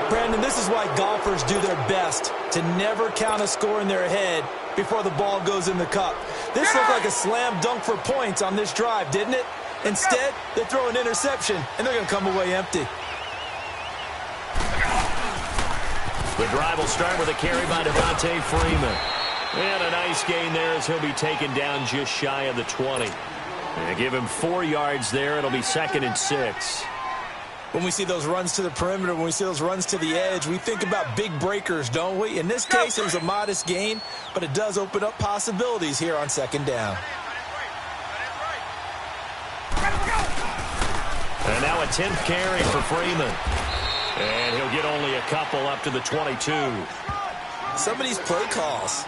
Brandon, this is why golfers do their best to never count a score in their head before the ball goes in the cup. This looked like a slam dunk for points on this drive, didn't it? Instead, they throw an interception, and they're going to come away empty. The drive will start with a carry by Devontae Freeman. And a nice gain there as he'll be taken down just shy of the 20. And give him 4 yards there. It'll be 2nd and 6. When we see those runs to the perimeter, when we see those runs to the edge, we think about big breakers, don't we? In this case, it was a modest gain, but it does open up possibilities here on 2nd down. And now a 10th carry for Freeman. And he'll get only a couple up to the 22. Some of these play calls,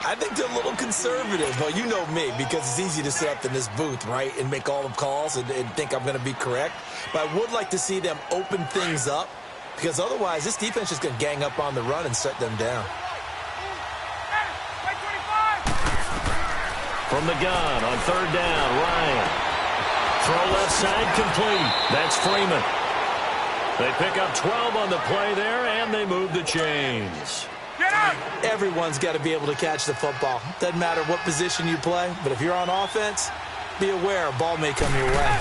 I think they're a little conservative. Well, you know me, because it's easy to sit up in this booth, right, and make all the calls and think I'm going to be correct. But I would like to see them open things up, because otherwise this defense is going to gang up on the run and shut them down. From the gun on third down, Ryan. Throw left side complete. That's Freeman. They pick up 12 on the play there, and they move the chains. Everyone's got to be able to catch the football. Doesn't matter what position you play, but if you're on offense, be aware a ball may come your way.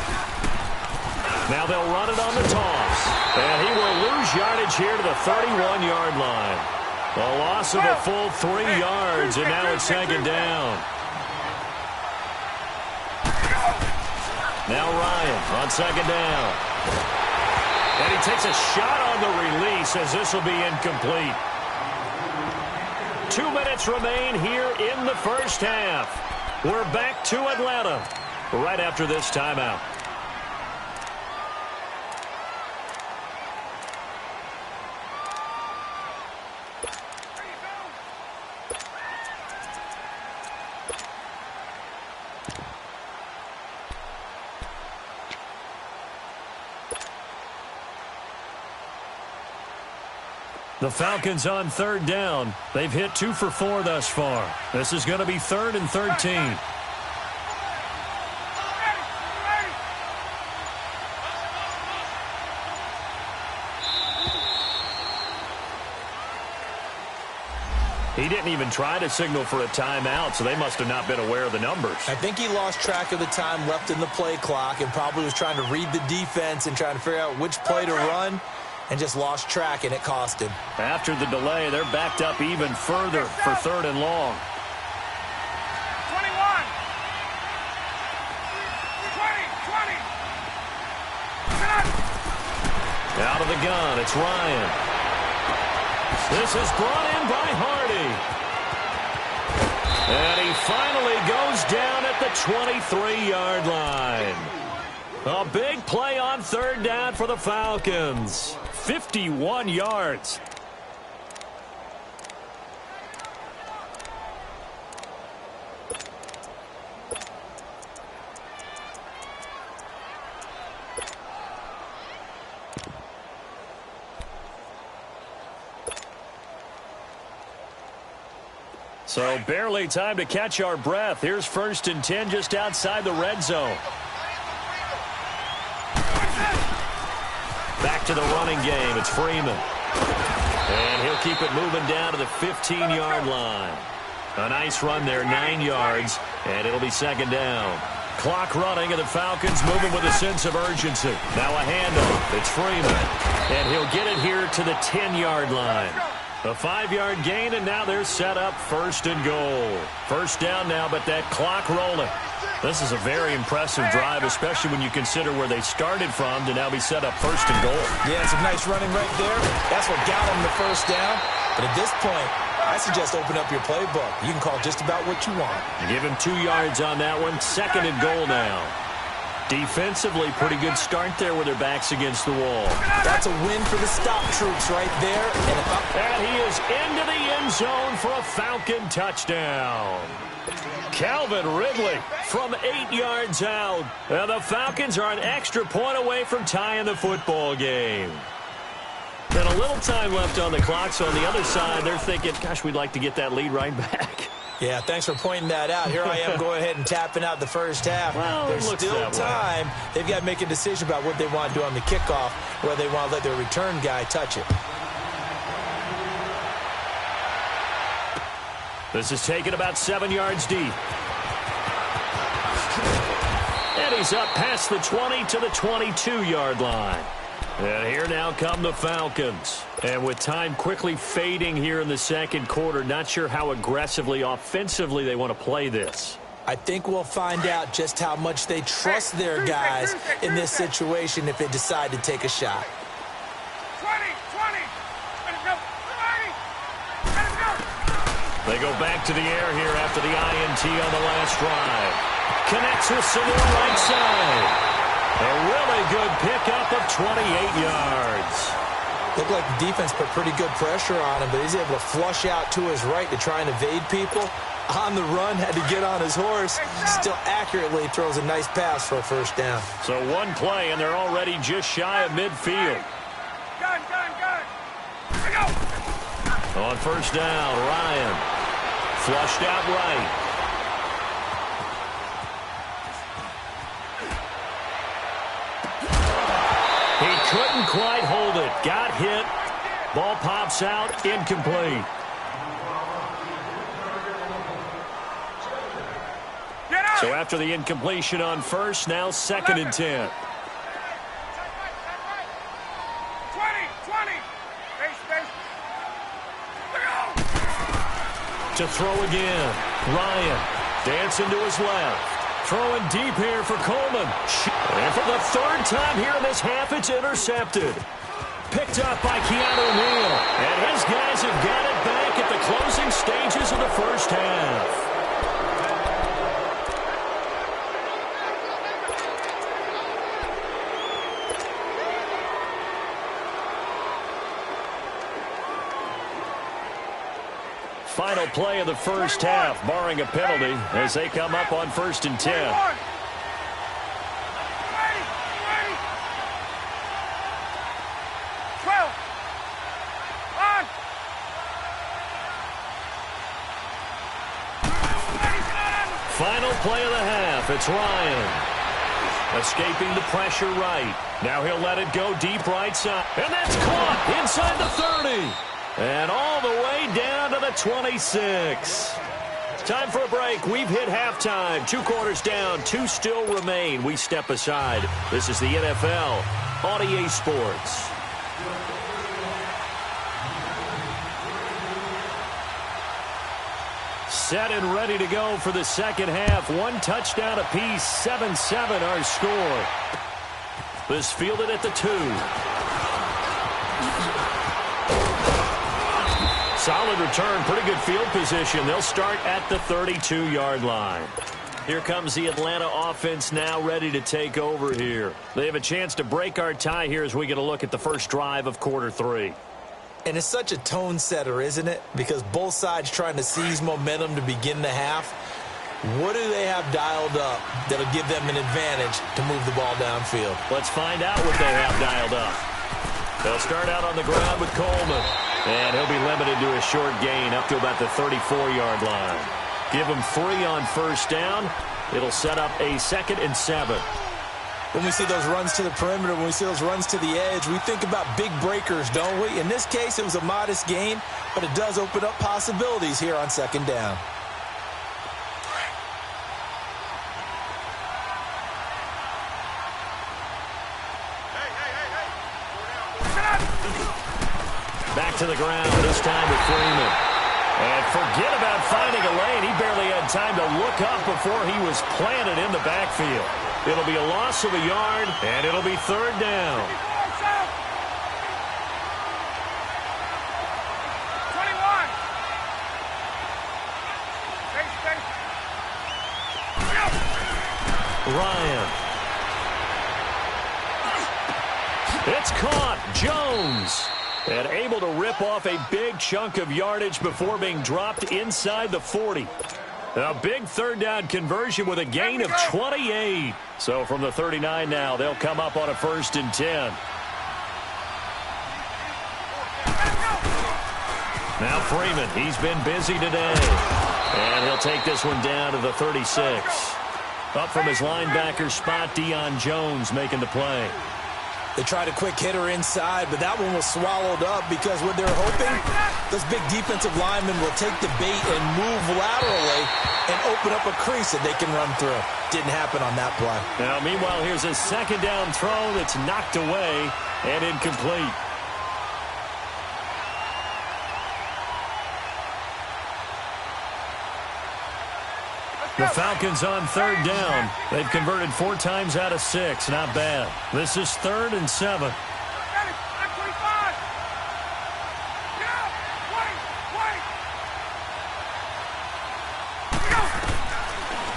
Now they'll run it on the toss. And he will lose yardage here to the 31-yard line. A loss of a full 3 yards, and now it's second down. Now Ryan on second down. And he takes a shot on the release as this will be incomplete. 2 minutes remain here in the first half. We're back to Atlanta right after this timeout. The Falcons on third down. They've hit 2 for 4 thus far. This is going to be 3rd and 13. He didn't even try to signal for a timeout, so they must have not been aware of the numbers. I think he lost track of the time left in the play clock and probably was trying to read the defense and trying to figure out which play to run. And just lost track, and it cost him. After the delay, they're backed up even further for 3rd and long. 21. 20. Out of the gun, it's Ryan. This is brought in by Hardy. And he finally goes down at the 23-yard line. A big play on third down for the Falcons. 51 yards. So barely time to catch our breath. Here's 1st and 10 just outside the red zone. Back to the running game. It's Freeman. And he'll keep it moving down to the 15-yard line. A nice run there, 9 yards, and it'll be second down. Clock running, and the Falcons moving with a sense of urgency. Now a handoff. It's Freeman. And he'll get it here to the 10-yard line. A 5-yard gain, and now they're set up 1st and goal. First down now, but that clock rolling. This is a very impressive drive, especially when you consider where they started from to now be set up 1st and goal. Yeah, some nice running right there. That's what got them the first down. But at this point, I suggest open up your playbook. You can call just about what you want. Give him 2 yards on that one. 2nd and goal now. Defensively, pretty good start there with their backs against the wall. That's a win for the stop troops right there. And he is into the end zone for a Falcon touchdown. Calvin Ridley from 8 yards out. And the Falcons are an extra point away from tying the football game. And a little time left on the clock, so on the other side, they're thinking, gosh, we'd like to get that lead right back. Yeah, thanks for pointing that out. Here I am going ahead and tapping out the first half. Well, there's still time. They've got to make a decision about what they want to do on the kickoff, whether they want to let their return guy touch it. This is taken about 7 yards deep. And he's up past the 20 to the 22-yard line. And here now come the Falcons. And with time quickly fading here in the second quarter, not sure how aggressively, offensively they want to play this. I think we'll find out just how much they trust their guys in this situation if they decide to take a shot. 20. Let's go. Let's go. They go back to the air here after the INT on the last drive. Connects with Sanu right side. A really good pickup of 28 yards. Looked like the defense put pretty good pressure on him, but he's able to flush out to his right to try and evade people. On the run, had to get on his horse. Still accurately throws a nice pass for a first down. So one play, and they're already just shy of midfield. Gun. Here we go. On first down, Ryan. Flushed out right. Ball pops out, incomplete. So after the incompletion on first, now 2nd and 10. 20. To throw again. Ryan dancing to his left. Throwing deep here for Coleman. And for the 3rd time here in this half, it's intercepted. Picked up by Keanu Neal. And his guys have got it back at the closing stages of the first half. Final play of the first half, barring a penalty, as they come up on 1st and 10. 21. 12. On. Final play of the half. It's Ryan. Escaping the pressure right. Now he'll let it go deep right side. And that's caught inside the 30. And all the way down to the 26. Time for a break. We've hit halftime. 2 quarters down. 2 still remain. We step aside. This is the NFL on EA Sports. Set and ready to go for the second half. 1 touchdown apiece. 7-7 our score. This fielded at the 2. Solid return, pretty good field position. They'll start at the 32-yard line. Here comes the Atlanta offense now ready to take over here. They have a chance to break our tie here as we get a look at the first drive of quarter 3. And it's such a tone setter, isn't it? Because both sides trying to seize momentum to begin the half. What do they have dialed up that'll give them an advantage to move the ball downfield? Let's find out what they have dialed up. They'll start out on the ground with Coleman. And he'll be limited to a short gain up to about the 34-yard line. Give him 3 on first down. It'll set up a 2nd and 7. When we see those runs to the perimeter, when we see those runs to the edge, we think about big breakers, don't we? In this case, it was a modest gain, but it does open up possibilities here on 2nd down. Back to the ground, this time with Freeman. And forget about finding a lane. He barely had time to look up before he was planted in the backfield. It'll be a loss of a yard, and it'll be 3rd down. 21. Ryan. It's caught. Jones. And able to rip off a big chunk of yardage before being dropped inside the 40. A big 3rd down conversion with a gain of 28. So from the 39 now, they'll come up on a 1st and 10. Now Freeman, he's been busy today. And he'll take this one down to the 36. Up from his linebacker spot, Deion Jones making the play. They tried a quick hitter inside, but that one was swallowed up because what they're hoping, those big defensive linemen will take the bait and move laterally and open up a crease that they can run through. Didn't happen on that play. Now, meanwhile, here's a 2nd down throw that's knocked away and incomplete. The Falcons on 3rd down. They've converted 4 times out of 6. Not bad. This is 3rd and 7.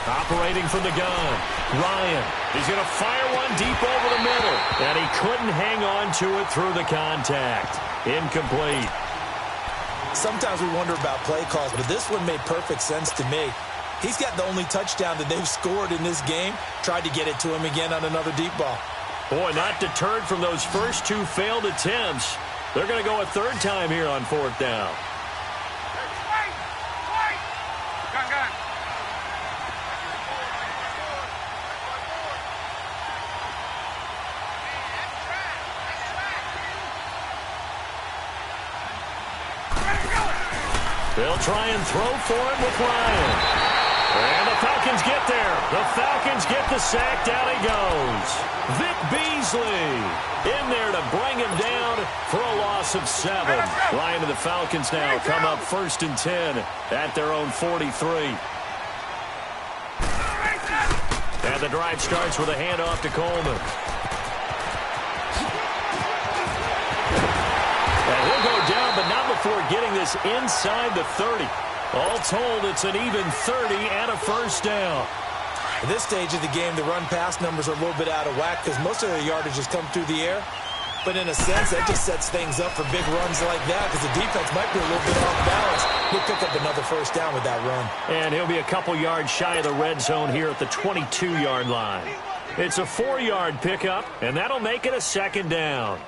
Operating from the gun. Ryan. He's going to fire one deep over the middle. And he couldn't hang on to it through the contact. Incomplete. Sometimes we wonder about play calls, but this one made perfect sense to me. He's got the only touchdown that they've scored in this game. Tried to get it to him again on another deep ball. Boy, not deterred from those first 2 failed attempts. They're going to go a 3rd time here on 4th down. Gun. They'll try and throw for it with Ryan. And the Falcons get there. The Falcons get the sack. Down he goes. Vic Beasley in there to bring him down for a loss of 7. Ryan and the Falcons now come up 1st and 10 at their own 43. And the drive starts with a handoff to Coleman. And he'll go down, but not before getting this inside the 30. All told, it's an even 30 and a first down. At this stage of the game, the run-pass numbers are a little bit out of whack because most of their yardage has come through the air. But in a sense, that just sets things up for big runs like that because the defense might be a little bit off balance. He'll pick up another first down with that run. And he'll be a couple yards shy of the red zone here at the 22-yard line. It's a 4-yard pickup, and that'll make it a 2nd down.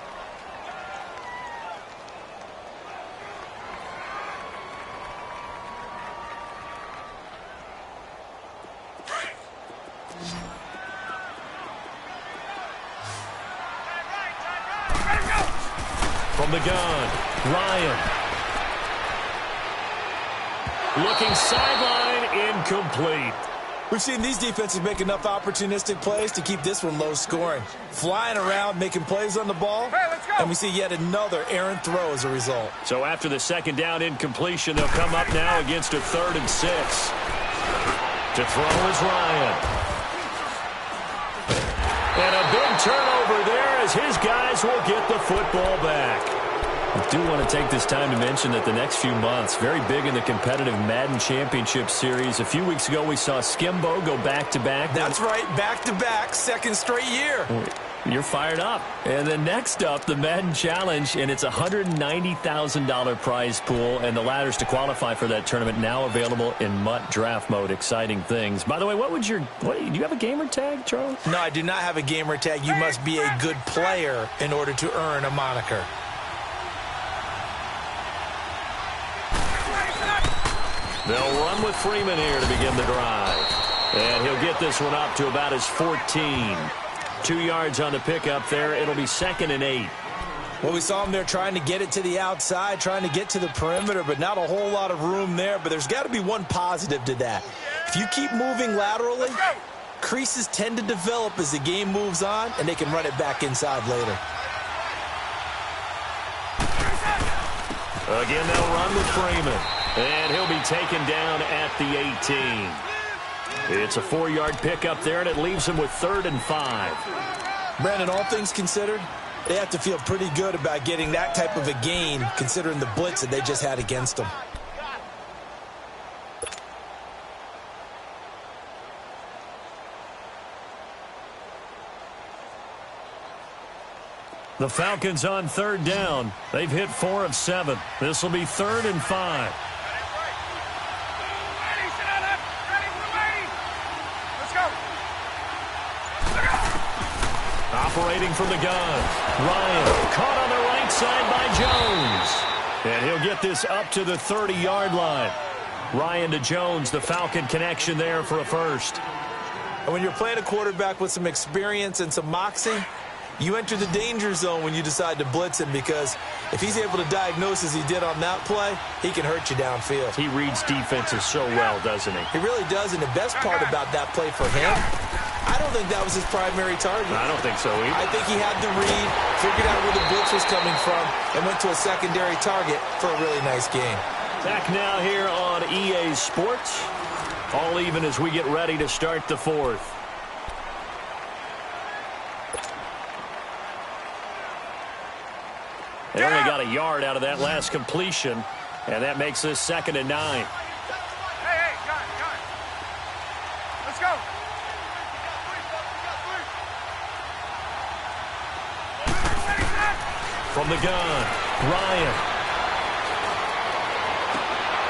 From the gun, Ryan. Looking sideline, incomplete. We've seen these defenses make enough opportunistic plays to keep this one low scoring. Flying around, making plays on the ball, and we see yet another errant throw as a result. So after the 2nd down incompletion, they'll come up now against a 3rd and 6. To throw is Ryan. And a big turnover there as his guys will get the football back. I do want to take this time to mention that the next few months, very big in the competitive Madden Championship Series. A few weeks ago, we saw Skimbo go back-to-back. That's right, back-to-back, 2nd straight year. You're fired up. And then next up, the Madden Challenge, and it's a $190,000 prize pool, and the ladders to qualify for that tournament now available in MUT draft mode. Exciting things. By the way, do you have a gamer tag, Charles? No, I do not have a gamer tag. You must be a good player in order to earn a moniker. They'll run with Freeman here to begin the drive. And he'll get this one up to about his 14. 2 yards on the pickup there. It'll be 2nd and 8. Well, we saw him there trying to get it to the outside, trying to get to the perimeter, but not a whole lot of room there. But there's got to be one positive to that. If you keep moving laterally, creases tend to develop as the game moves on, and they can run it back inside later. Again, they'll run with Freeman. And he'll be taken down at the 18. It's a 4-yard pickup there, and it leaves him with 3rd and 5. Brandon, all things considered, they have to feel pretty good about getting that type of a gain, considering the blitz that they just had against them. The Falcons on 3rd down. They've hit 4 of 7. This will be 3rd and 5. Operating from the gun. Ryan caught on the right side by Jones. And he'll get this up to the 30-yard line. Ryan to Jones, the Falcon connection there for a first. And when you're playing a quarterback with some experience and some moxie, you enter the danger zone when you decide to blitz him, because if he's able to diagnose as he did on that play, he can hurt you downfield. He reads defenses so well, doesn't he? He really does, and the best part about that play for him, I don't think that was his primary target. I don't think so either. I think he had the read, figured out where the blitz was coming from, and went to a secondary target for a really nice game. Back now here on EA Sports. All even as we get ready to start the 4th. They only got a yard out of that last completion, and that makes this 2nd and 9. Hey, guys. Let's go. From the gun, Ryan.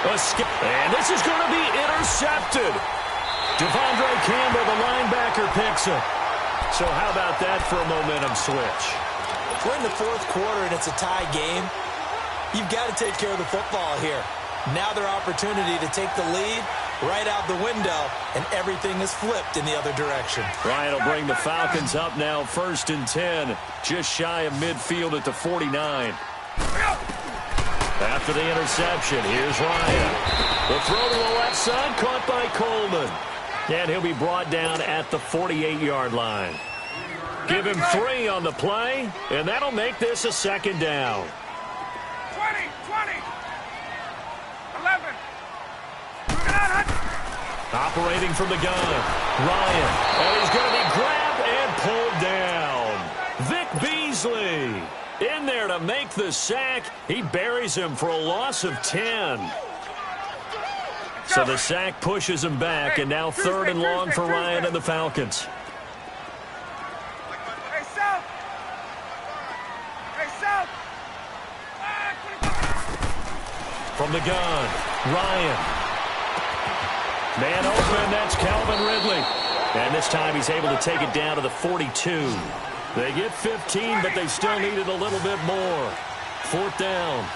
And this is going to be intercepted. Devondre Campbell, the linebacker, picks him. So how about that for a momentum switch? We're in the 4th quarter and it's a tie game. You've got to take care of the football here. Now their opportunity to take the lead right out the window, and everything is flipped in the other direction. Ryan will bring the Falcons up now 1st and 10, just shy of midfield at the 49. After the interception, here's Ryan. The throw to the left side, caught by Coleman. And he'll be brought down at the 48-yard line. Give him 3 on the play, and that'll make this a second down. 20, 20, 11. Operating from the gun, Ryan. And he's going to be grabbed and pulled down. Vic Beasley in there to make the sack. He buries him for a loss of 10. So the sack pushes him back, and now 3rd and long for Ryan and the Falcons. Hey, South. Hey, South. From the gun, Ryan. Man open, that's Calvin Ridley. And this time he's able to take it down to the 42. They get 15, but they still needed a little bit more. 4th down.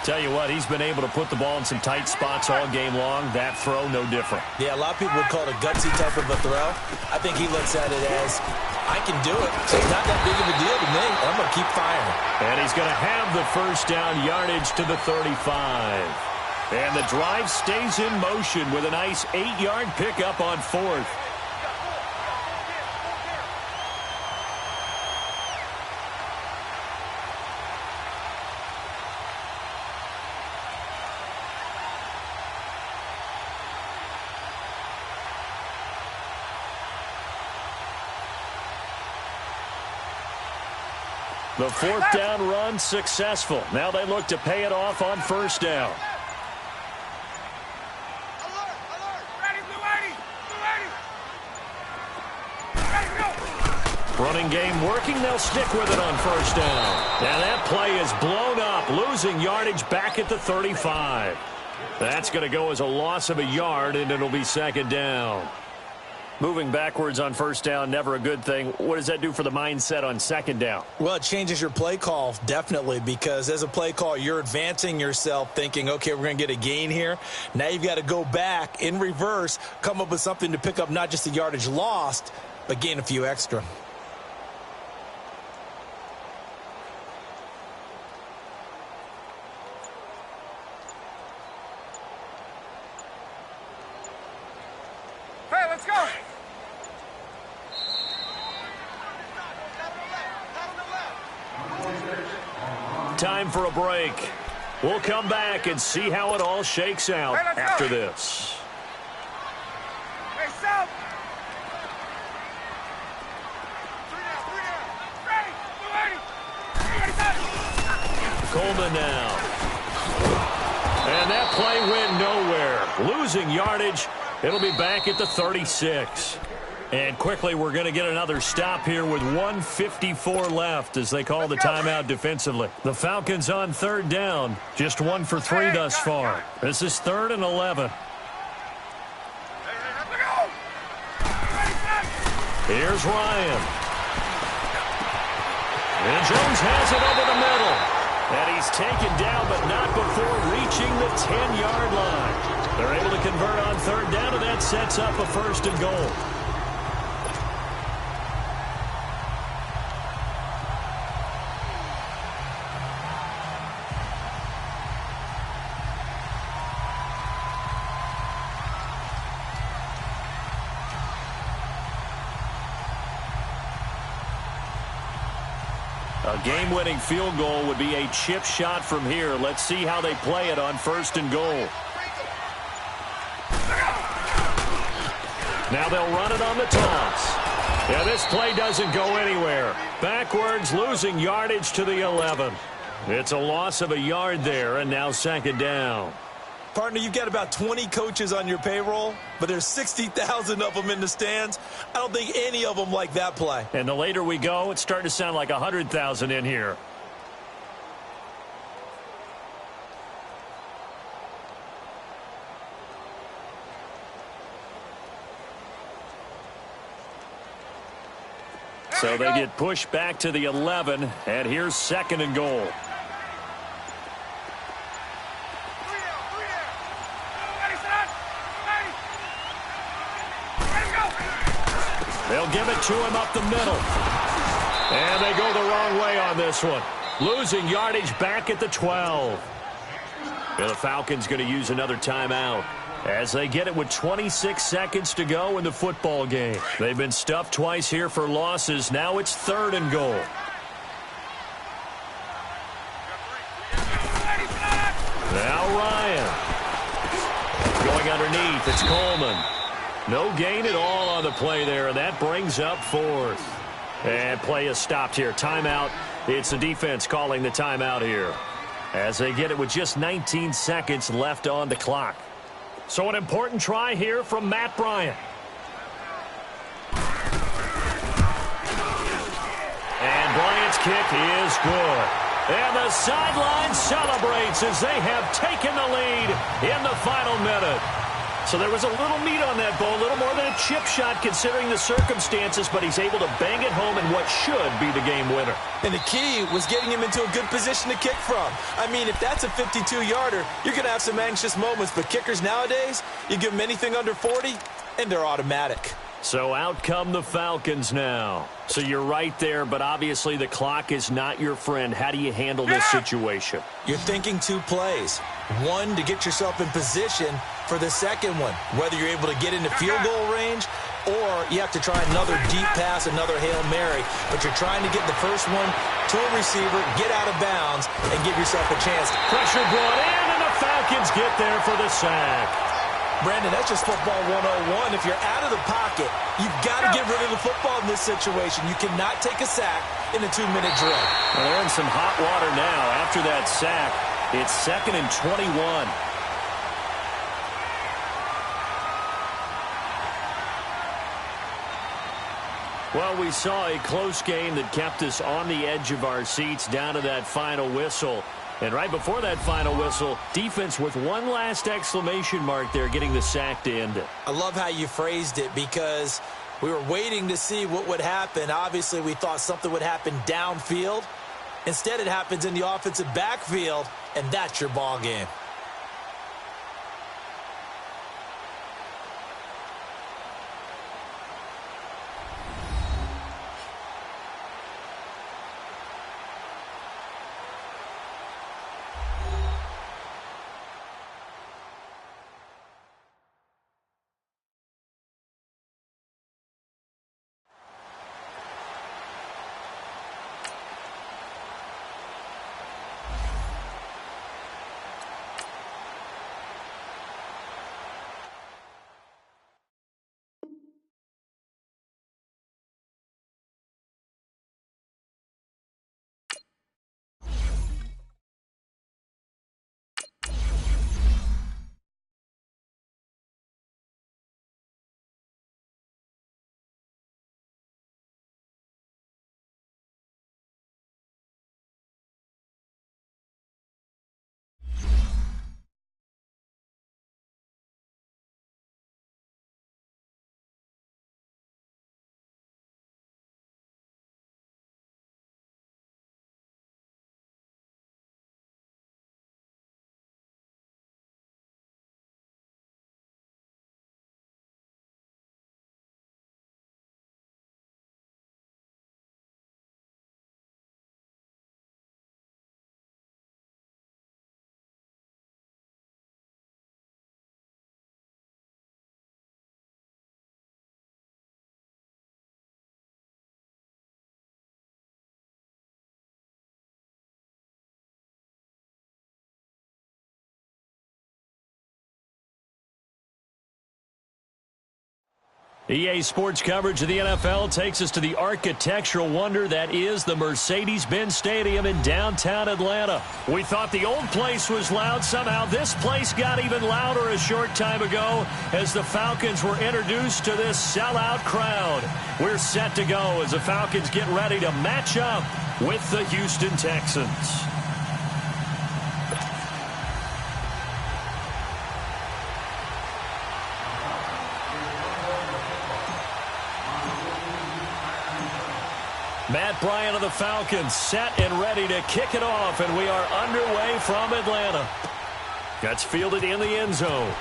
Tell you what, he's been able to put the ball in some tight spots all game long. That throw, no different. Yeah, a lot of people would call it a gutsy type of a throw. I think he looks at it as, I can do it, so it's not that big of a deal to me. I'm going to keep firing. And he's going to have the first down yardage to the 35. And the drive stays in motion with a nice 8-yard pickup on 4th. The 4th down run successful. Now they look to pay it off on 1st down. Running game working. They'll stick with it on 1st down. And that play is blown up, losing yardage back at the 35. That's going to go as a loss of a yard, and it'll be 2nd down. Moving backwards on 1st down, never a good thing. What does that do for the mindset on 2nd down? Well, it changes your play call, definitely, because as a play call, you're advancing yourself thinking, okay, we're going to get a gain here. Now you've got to go back in reverse, come up with something to pick up not just the yardage lost, but gain a few extra. Hey, let's go. Time for a break. We'll come back and see how it all shakes out after this. Hey, South. Coleman now. And that play went nowhere. Losing yardage. It'll be back at the 36. And quickly, we're going to get another stop here with 1:54 left as they call the timeout defensively. The Falcons on 3rd down. Just 1 for 3 thus far. This is 3rd and 11. Here's Ryan. And Jones has it over the middle. And he's taken down, but not before reaching the 10-yard line. They're able to convert on 3rd down, and that sets up a 1st and goal. A game-winning field goal would be a chip shot from here. Let's see how they play it on 1st and goal. Now they'll run it on the toss. Yeah, this play doesn't go anywhere. Backwards, losing yardage to the 11. It's a loss of a yard there, and now 2nd down. Partner, you've got about 20 coaches on your payroll, but there's 60,000 of them in the stands. I don't think any of them like that play. And the later we go, it's starting to sound like 100,000 in here. So they get pushed back to the 11, and here's 2nd and goal. They'll give it to him up the middle. And they go the wrong way on this one. Losing yardage back at the 12. And the Falcons going to use another timeout as they get it with 26 seconds to go in the football game. They've been stuffed twice here for losses. Now it's 3rd and goal. Now Ryan. Going underneath, it's Coleman. No gain at all on the play there, and that brings up 4th. And play is stopped here. Timeout. It's the defense calling the timeout here as they get it with just 19 seconds left on the clock. So an important try here from Matt Bryant. And Bryant's kick is good. And the sideline celebrates as they have taken the lead in the final minute. So there was a little meat on that ball, a little more than a chip shot considering the circumstances, but he's able to bang it home in what should be the game winner. And the key was getting him into a good position to kick from. I mean, if that's a 52-yarder, you're going to have some anxious moments, but kickers nowadays, you give them anything under 40, and they're automatic. So out come the Falcons now. So you're right there, but obviously the clock is not your friend. How do you handle this situation? You're thinking 2 plays. One, to get yourself in position for the second one, whether you're able to get into field goal range or you have to try another deep pass, another Hail Mary. But you're trying to get the first one to a receiver, get out of bounds, and give yourself a chance. Pressure brought in, and the Falcons get there for the sack. Brandon, that's just football 101. If you're out of the pocket, you've got to get rid of the football in this situation. You cannot take a sack in a 2-minute drill. Well, they're in some hot water now after that sack. It's 2nd and 21. Well, we saw a close game that kept us on the edge of our seats down to that final whistle. And right before that final whistle, defense with one last exclamation mark there, getting the sack to end it. I love how you phrased it because we were waiting to see what would happen. Obviously, we thought something would happen downfield. Instead, it happens in the offensive backfield, and that's your ball game. EA Sports coverage of the NFL takes us to the architectural wonder that is the Mercedes-Benz Stadium in downtown Atlanta. We thought the old place was loud. Somehow this place got even louder a short time ago as the Falcons were introduced to this sellout crowd. We're set to go as the Falcons get ready to match up with the Houston Texans. Matt Bryant of the Falcons set and ready to kick it off, and we are underway from Atlanta. That's fielded in the end zone.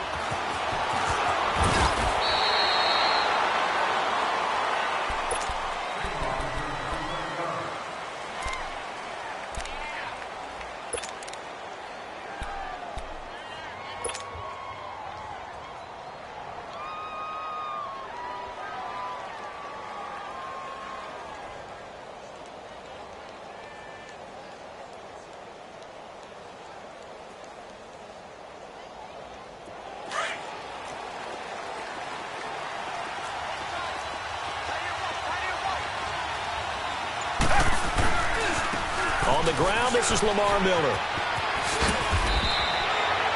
the ground. This is Lamar Miller.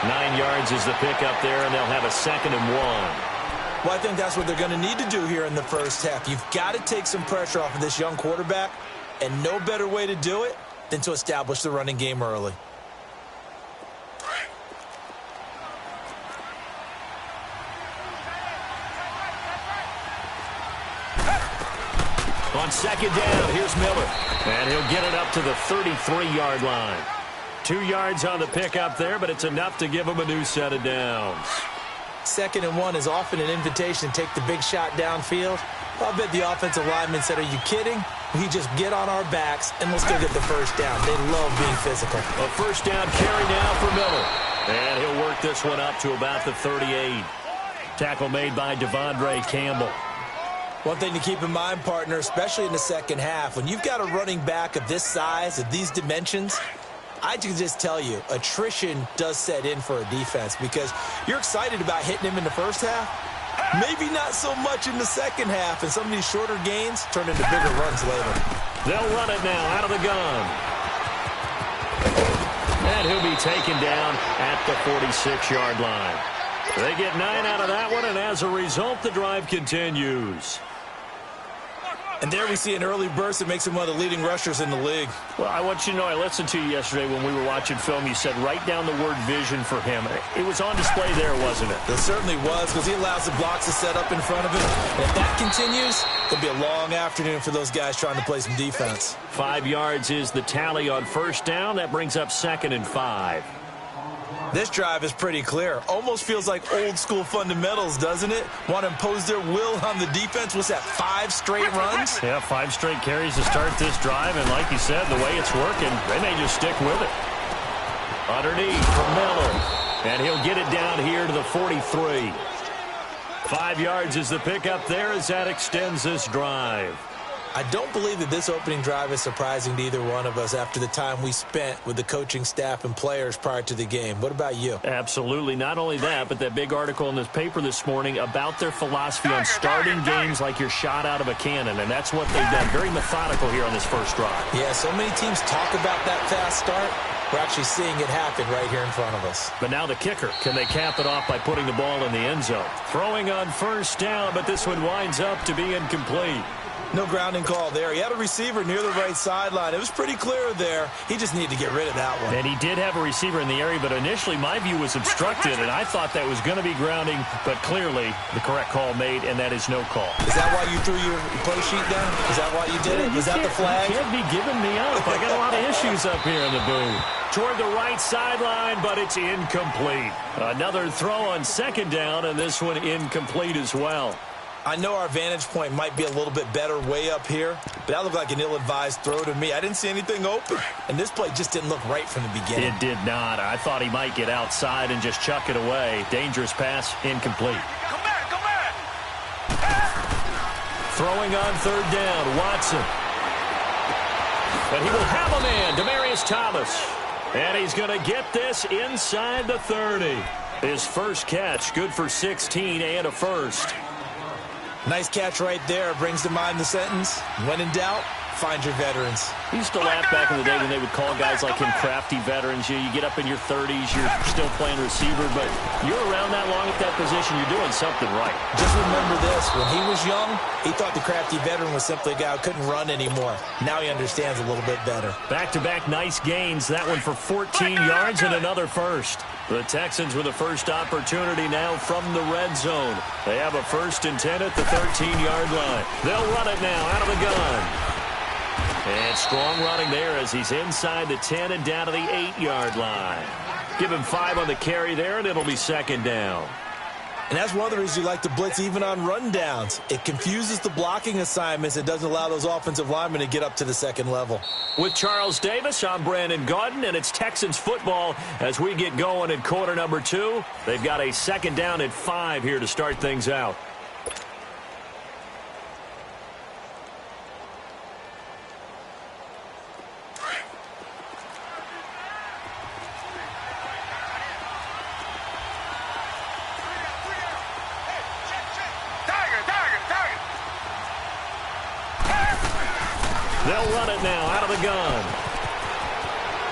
9 yards is the pickup there, and they'll have a 2nd and 1. Well, I think that's what they're going to need to do here in the first half. You've got to take some pressure off of this young quarterback, and no better way to do it than to establish the running game early. On 2nd down, here's Miller, and he'll get it up to the 33-yard line. 2 yards on the pickup there, but it's enough to give him a new set of downs. 2nd and 1 is often an invitation to take the big shot downfield. I bet the offensive lineman said, "Are you kidding? We just get on our backs and let's go get the first down." They love being physical. A first down carry now for Miller. And he'll work this one up to about the 38. Tackle made by Devondre Campbell. One thing to keep in mind, partner, especially in the second half, when you've got a running back of this size, of these dimensions, I can just tell you, attrition does set in for a defense because you're excited about hitting him in the first half. Maybe not so much in the second half, and some of these shorter gains turn into bigger runs later. They'll run it now out of the gun. And he'll be taken down at the 46-yard line. They get 9 out of that one, and as a result, the drive continues. And there we see an early burst that makes him one of the leading rushers in the league. Well, I want you to know, I listened to you yesterday when we were watching film. You said write down the word vision for him. It was on display there, wasn't it? It certainly was, because he allows the blocks to set up in front of him. And if that continues, it'll be a long afternoon for those guys trying to play some defense. 5 yards is the tally on first down. That brings up 2nd and 5. This drive is pretty clear. Almost feels like old-school fundamentals, doesn't it? Want to impose their will on the defense. What's that, 5 straight runs? Yeah, 5 straight carries to start this drive, and like you said, the way it's working, they may just stick with it. Underneath for Miller, and he'll get it down here to the 43. 5 yards is the pickup there as that extends this drive. I don't believe that this opening drive is surprising to either one of us after the time we spent with the coaching staff and players prior to the game. What about you? Absolutely. Not only that, but that big article in this paper this morning about their philosophy on starting games like you're shot out of a cannon, and that's what they've done. Very methodical here on this first drive. Yeah, so many teams talk about that fast start. We're actually seeing it happen right here in front of us. But now the kicker. Can they cap it off by putting the ball in the end zone? Throwing on first down, but this one winds up to be incomplete. No grounding call there. He had a receiver near the right sideline. It was pretty clear there. He just needed to get rid of that one. And he did have a receiver in the area, but initially my view was obstructed, and I thought that was going to be grounding, but clearly the correct call made, and that is no call. Is that why you threw your play sheet down? Is that why you did it? Was that the flag? You can't be giving me up. I got a lot of issues up here in the booth. Toward the right sideline, but it's incomplete. Another throw on second down, and this one incomplete as well. I know our vantage point might be a little bit better way up here, but that looked like an ill-advised throw to me. I didn't see anything open, and this play just didn't look right from the beginning. It did not. I thought he might get outside and just chuck it away. Dangerous pass, incomplete. Come back, come back! Throwing on third down, Watson. But he will have a man, Demaryius Thomas. And he's going to get this inside the 30. His first catch, good for 16 and a first. Nice catch right there. Brings to mind the sentence, when in doubt, find your veterans. I used to laugh back in the day when they would call guys like him crafty veterans. You get up in your 30s, you're still playing receiver, but you're around that long at that position, you're doing something right. Just remember this, when he was young, he thought the crafty veteran was simply a guy who couldn't run anymore. Now he understands a little bit better. Back-to-back nice gains, that one for 14 yards and another first. The Texans with a first opportunity now from the red zone. They have a 1st and 10 at the 13-yard line. They'll run it now out of the gun. And strong running there as he's inside the 10 and down to the 8-yard line. Give him 5 on the carry there, and it'll be second down. And that's one of the reasons you like to blitz even on rundowns. It confuses the blocking assignments. It doesn't allow those offensive linemen to get up to the second level. With Charles Davis, I'm Brandon Gaudin, and it's Texans football as we get going in quarter number 2. They've got a second down at 5 here to start things out. They'll run it now out of the gun.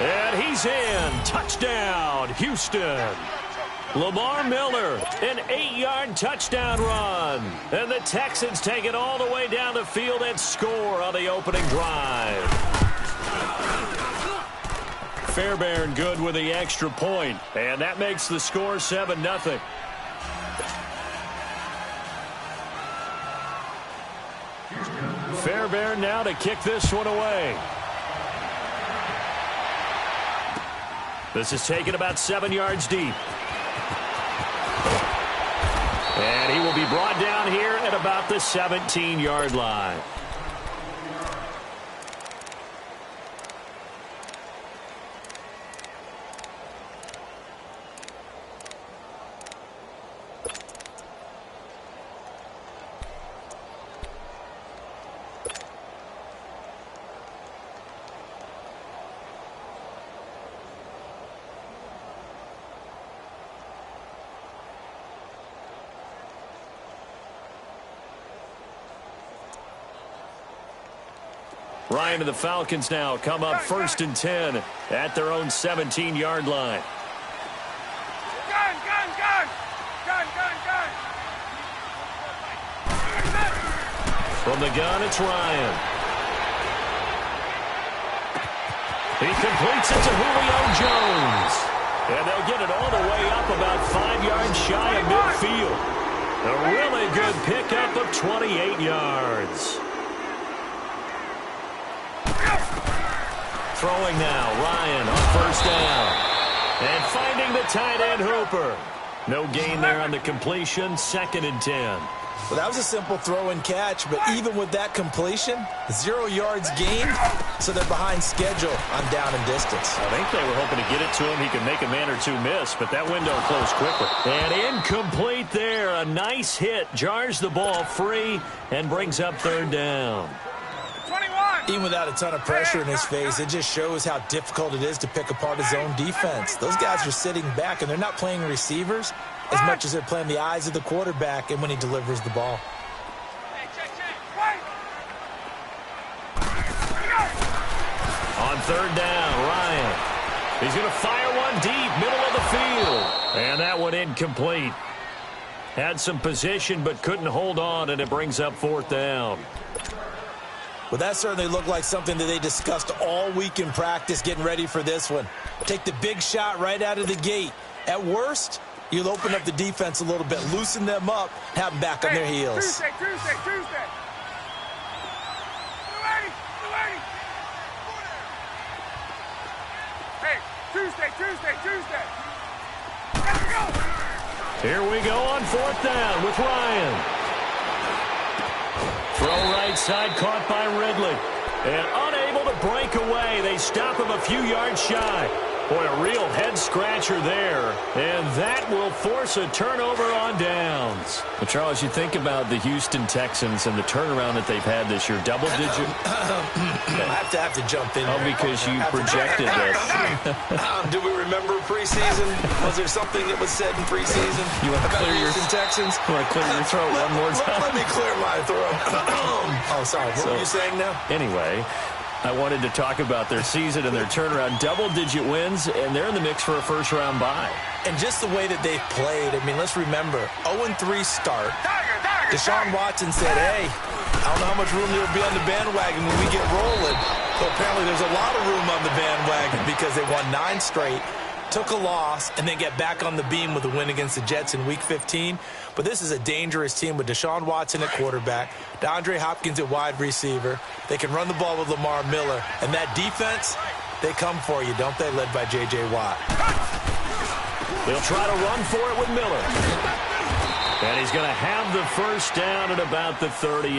And he's in. Touchdown, Houston. Lamar Miller, an 8-yard touchdown run. And the Texans take it all the way down the field and score on the opening drive. Fairbairn good with the extra point. And that makes the score 7-0. Fairbairn now to kick this one away. This is taken about 7 yards deep. And he will be brought down here at about the 17-yard line. Ryan and the Falcons now come up 1st and 10 at their own 17-yard line. Gun, gun, gun! Gun, gun, gun! From the gun, it's Ryan. He completes it to Julio Jones. And they'll get it all the way up about 5 yards shy of midfield. A really good pickup of 28 yards. Throwing now, Ryan on 1st down. And finding the tight end Hooper. No gain there on the completion, 2nd and 10. Well, that was a simple throw and catch, but even with that completion, 0 yards gained, so they're behind schedule on down and distance. I think they were hoping to get it to him. He could make a man or two miss, but that window closed quickly. And incomplete there. A nice hit. Jars the ball free and brings up 3rd down. 21! Even without a ton of pressure in his face, it just shows how difficult it is to pick apart his own defense. Those guys are sitting back, and they're not playing receivers as much as they're playing the eyes of the quarterback and when he delivers the ball. On 3rd down, Ryan. He's going to fire one deep, middle of the field. And that one incomplete. Had some position but couldn't hold on, and it brings up 4th down. Well, that certainly looked like something that they discussed all week in practice getting ready for this one. Take the big shot right out of the gate. At worst, you'll open up the defense a little bit, loosen them up, have them back on their heels. Tuesday. 280. Hey, Tuesday. Let's go. Here we go on 4th down with Ryan. Throw right side, caught by Ridley. And unable to break away. They stop him a few yards shy. Boy, a real head-scratcher there. And that will force a turnover on downs. Well, Charles, you think about the Houston Texans and the turnaround that they've had this year. Double-digit. I have to jump in. Oh, there. because you projected this. Do we remember preseason? Was there something that was said in preseason about the Houston Texans? You want to clear your throat one more time? Let me clear my throat. Oh, sorry. What were you saying now? Anyway, I wanted to talk about their season and their turnaround. Double-digit wins, and they're in the mix for a first-round bye. And just the way that they've played, I mean, let's remember, 0-3 start. Deshaun Watson said, hey, I don't know how much room there will be on the bandwagon when we get rolling. But apparently there's a lot of room on the bandwagon because they won 9 straight, took a loss, and then get back on the beam with a win against the Jets in Week 15. But this is a dangerous team with Deshaun Watson at quarterback, DeAndre Hopkins at wide receiver. They can run the ball with Lamar Miller. And that defense, they come for you, don't they, led by J.J. Watt. They'll try to run for it with Miller. And he's going to have the first down at about the 38.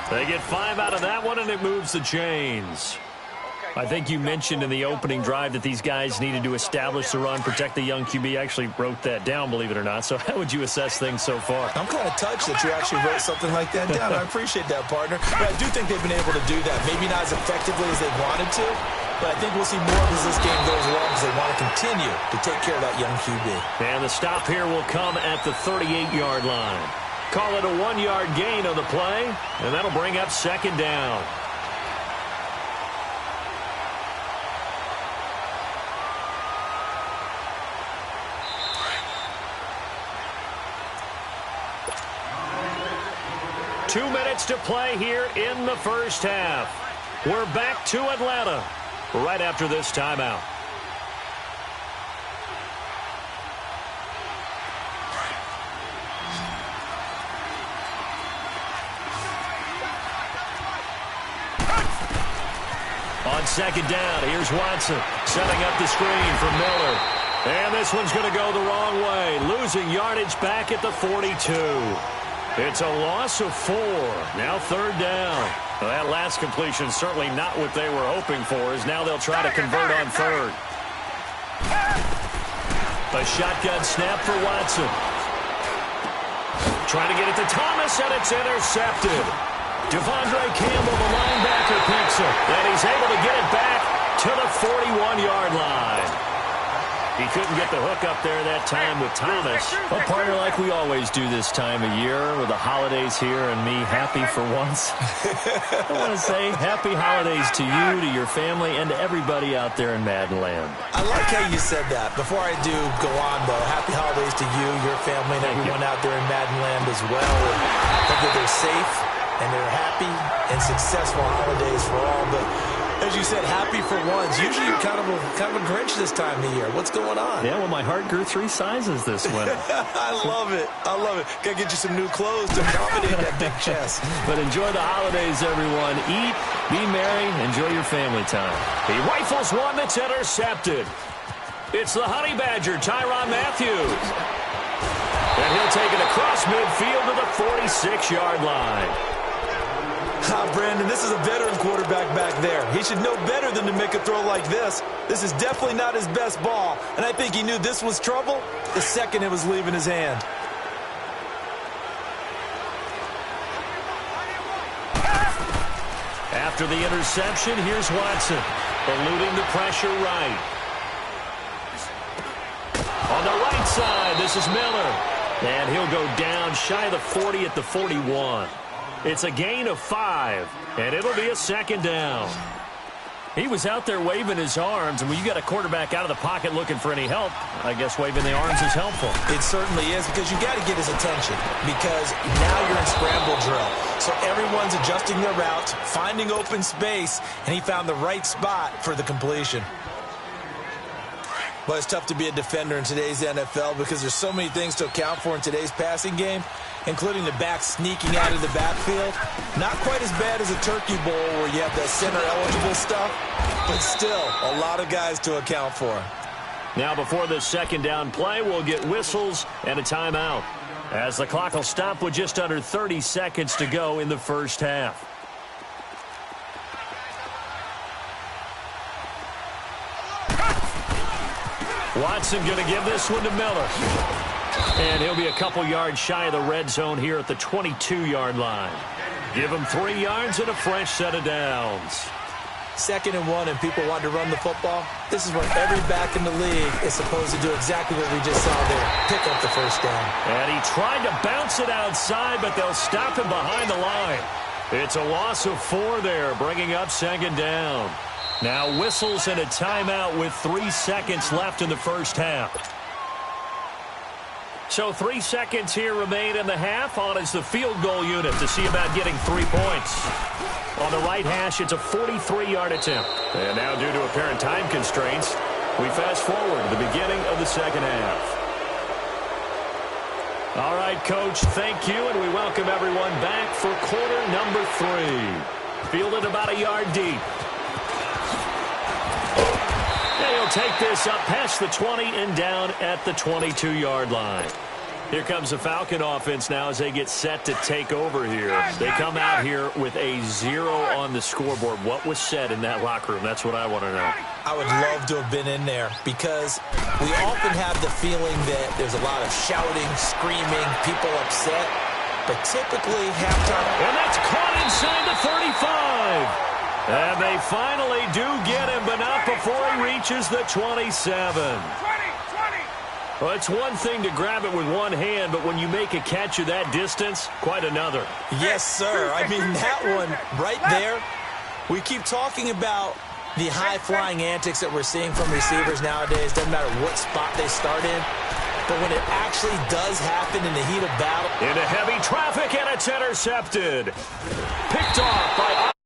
They get 5 out of that one, and it moves the chains. I think you mentioned in the opening drive that these guys needed to establish the run, protect the young QB. I actually wrote that down, believe it or not. So how would you assess things so far? I'm kind of touched that you actually wrote something like that down. I appreciate that, partner. But I do think they've been able to do that. Maybe not as effectively as they wanted to, but I think we'll see more as this game goes along because they want to continue to take care of that young QB. And the stop here will come at the 38-yard line. Call it a 1-yard gain on the play, and that'll bring up 2nd down. 2 minutes to play here in the first half. We're back to Atlanta right after this timeout. On second down, here's Watson setting up the screen for Miller. And this one's going to go the wrong way, losing yardage back at the 42. It's a loss of 4. Now third down. Well, that last completion certainly not what they were hoping for, as now they'll try to convert on third. A shotgun snap for Watson. Trying to get it to Thomas, and it's intercepted. Devondre Campbell, the linebacker, picks it, and he's able to get it back to the 41-yard line. He couldn't get the hook up there that time with Thomas. A partner like we always do this time of year with the holidays here and me happy for once. I want to say happy holidays to you, to your family, and to everybody out there in Madden land. I like how you said that. Before I do go on, though, happy holidays to you, your family, and everyone out there in Madden land as well. Hope that they're safe and they're happy and successful holidays for all. But as you said, happy for once. Usually you're kind of a Grinch this time of year. What's going on? Yeah, well, my heart grew 3 sizes this winter. I love it. I love it. Got to get you some new clothes to accommodate that big chest. But enjoy the holidays, everyone. Eat, be merry, enjoy your family time. He rifles one that's intercepted. It's the Honey Badger, Tyrann Mathieu. And he'll take it across midfield to the 46-yard line. Brandon, this is a veteran quarterback back there. He should know better than to make a throw like this. This is definitely not his best ball, and I think he knew this was trouble the second it was leaving his hand. After the interception, here's Watson, eluding the pressure right. On the right side, this is Miller. And he'll go down shy of the 40 at the 41. It's a gain of 5, and it'll be a second down. He was out there waving his arms, and when you got a quarterback out of the pocket looking for any help, I guess waving the arms is helpful. It certainly is, because you got to get his attention, because now you're in scramble drill. So everyone's adjusting their routes, finding open space, and he found the right spot for the completion. Well, it's tough to be a defender in today's NFL because there's so many things to account for in today's passing game, including the back sneaking out of the backfield. Not quite as bad as a turkey bowl where you have that center-eligible stuff, but still a lot of guys to account for. Now, before this second down play, we'll get whistles and a timeout, as the clock will stop with just under 30 seconds to go in the first half. Watson going to give this one to Miller. And he'll be a couple yards shy of the red zone here at the 22-yard line. Give him 3 yards and a fresh set of downs. 2nd and 1 and people want to run the football. This is when every back in the league is supposed to do exactly what we just saw there. Pick up the first down. And he tried to bounce it outside, but they'll stop him behind the line. It's a loss of 4 there, bringing up second down. Now whistles and a timeout with 3 seconds left in the first half. So 3 seconds here remain in the half. On is the field goal unit to see about getting 3 points. On the right hash, it's a 43-yard attempt. And now due to apparent time constraints, we fast forward to the beginning of the second half. All right, Coach, thank you, and we welcome everyone back for quarter number 3. Fielded about a yard deep. And he'll take this up past the 20 and down at the 22-yard line. Here comes the Falcon offense now as they get set to take over here. They come out here with a 0 on the scoreboard. What was said in that locker room? That's what I want to know. I would love to have been in there because we often have the feeling that there's a lot of shouting, screaming, people upset. But typically halftime. And that's caught inside the 35. And they finally do get him, but not before he reaches the 27. Well, it's one thing to grab it with one hand, but when you make a catch of that distance, quite another. Yes, sir. I mean, that one right there, we keep talking about the high-flying antics that we're seeing from receivers nowadays. Doesn't matter what spot they start in. But when it actually does happen in the heat of battle. Into heavy traffic, and a That's intercepted. Picked off by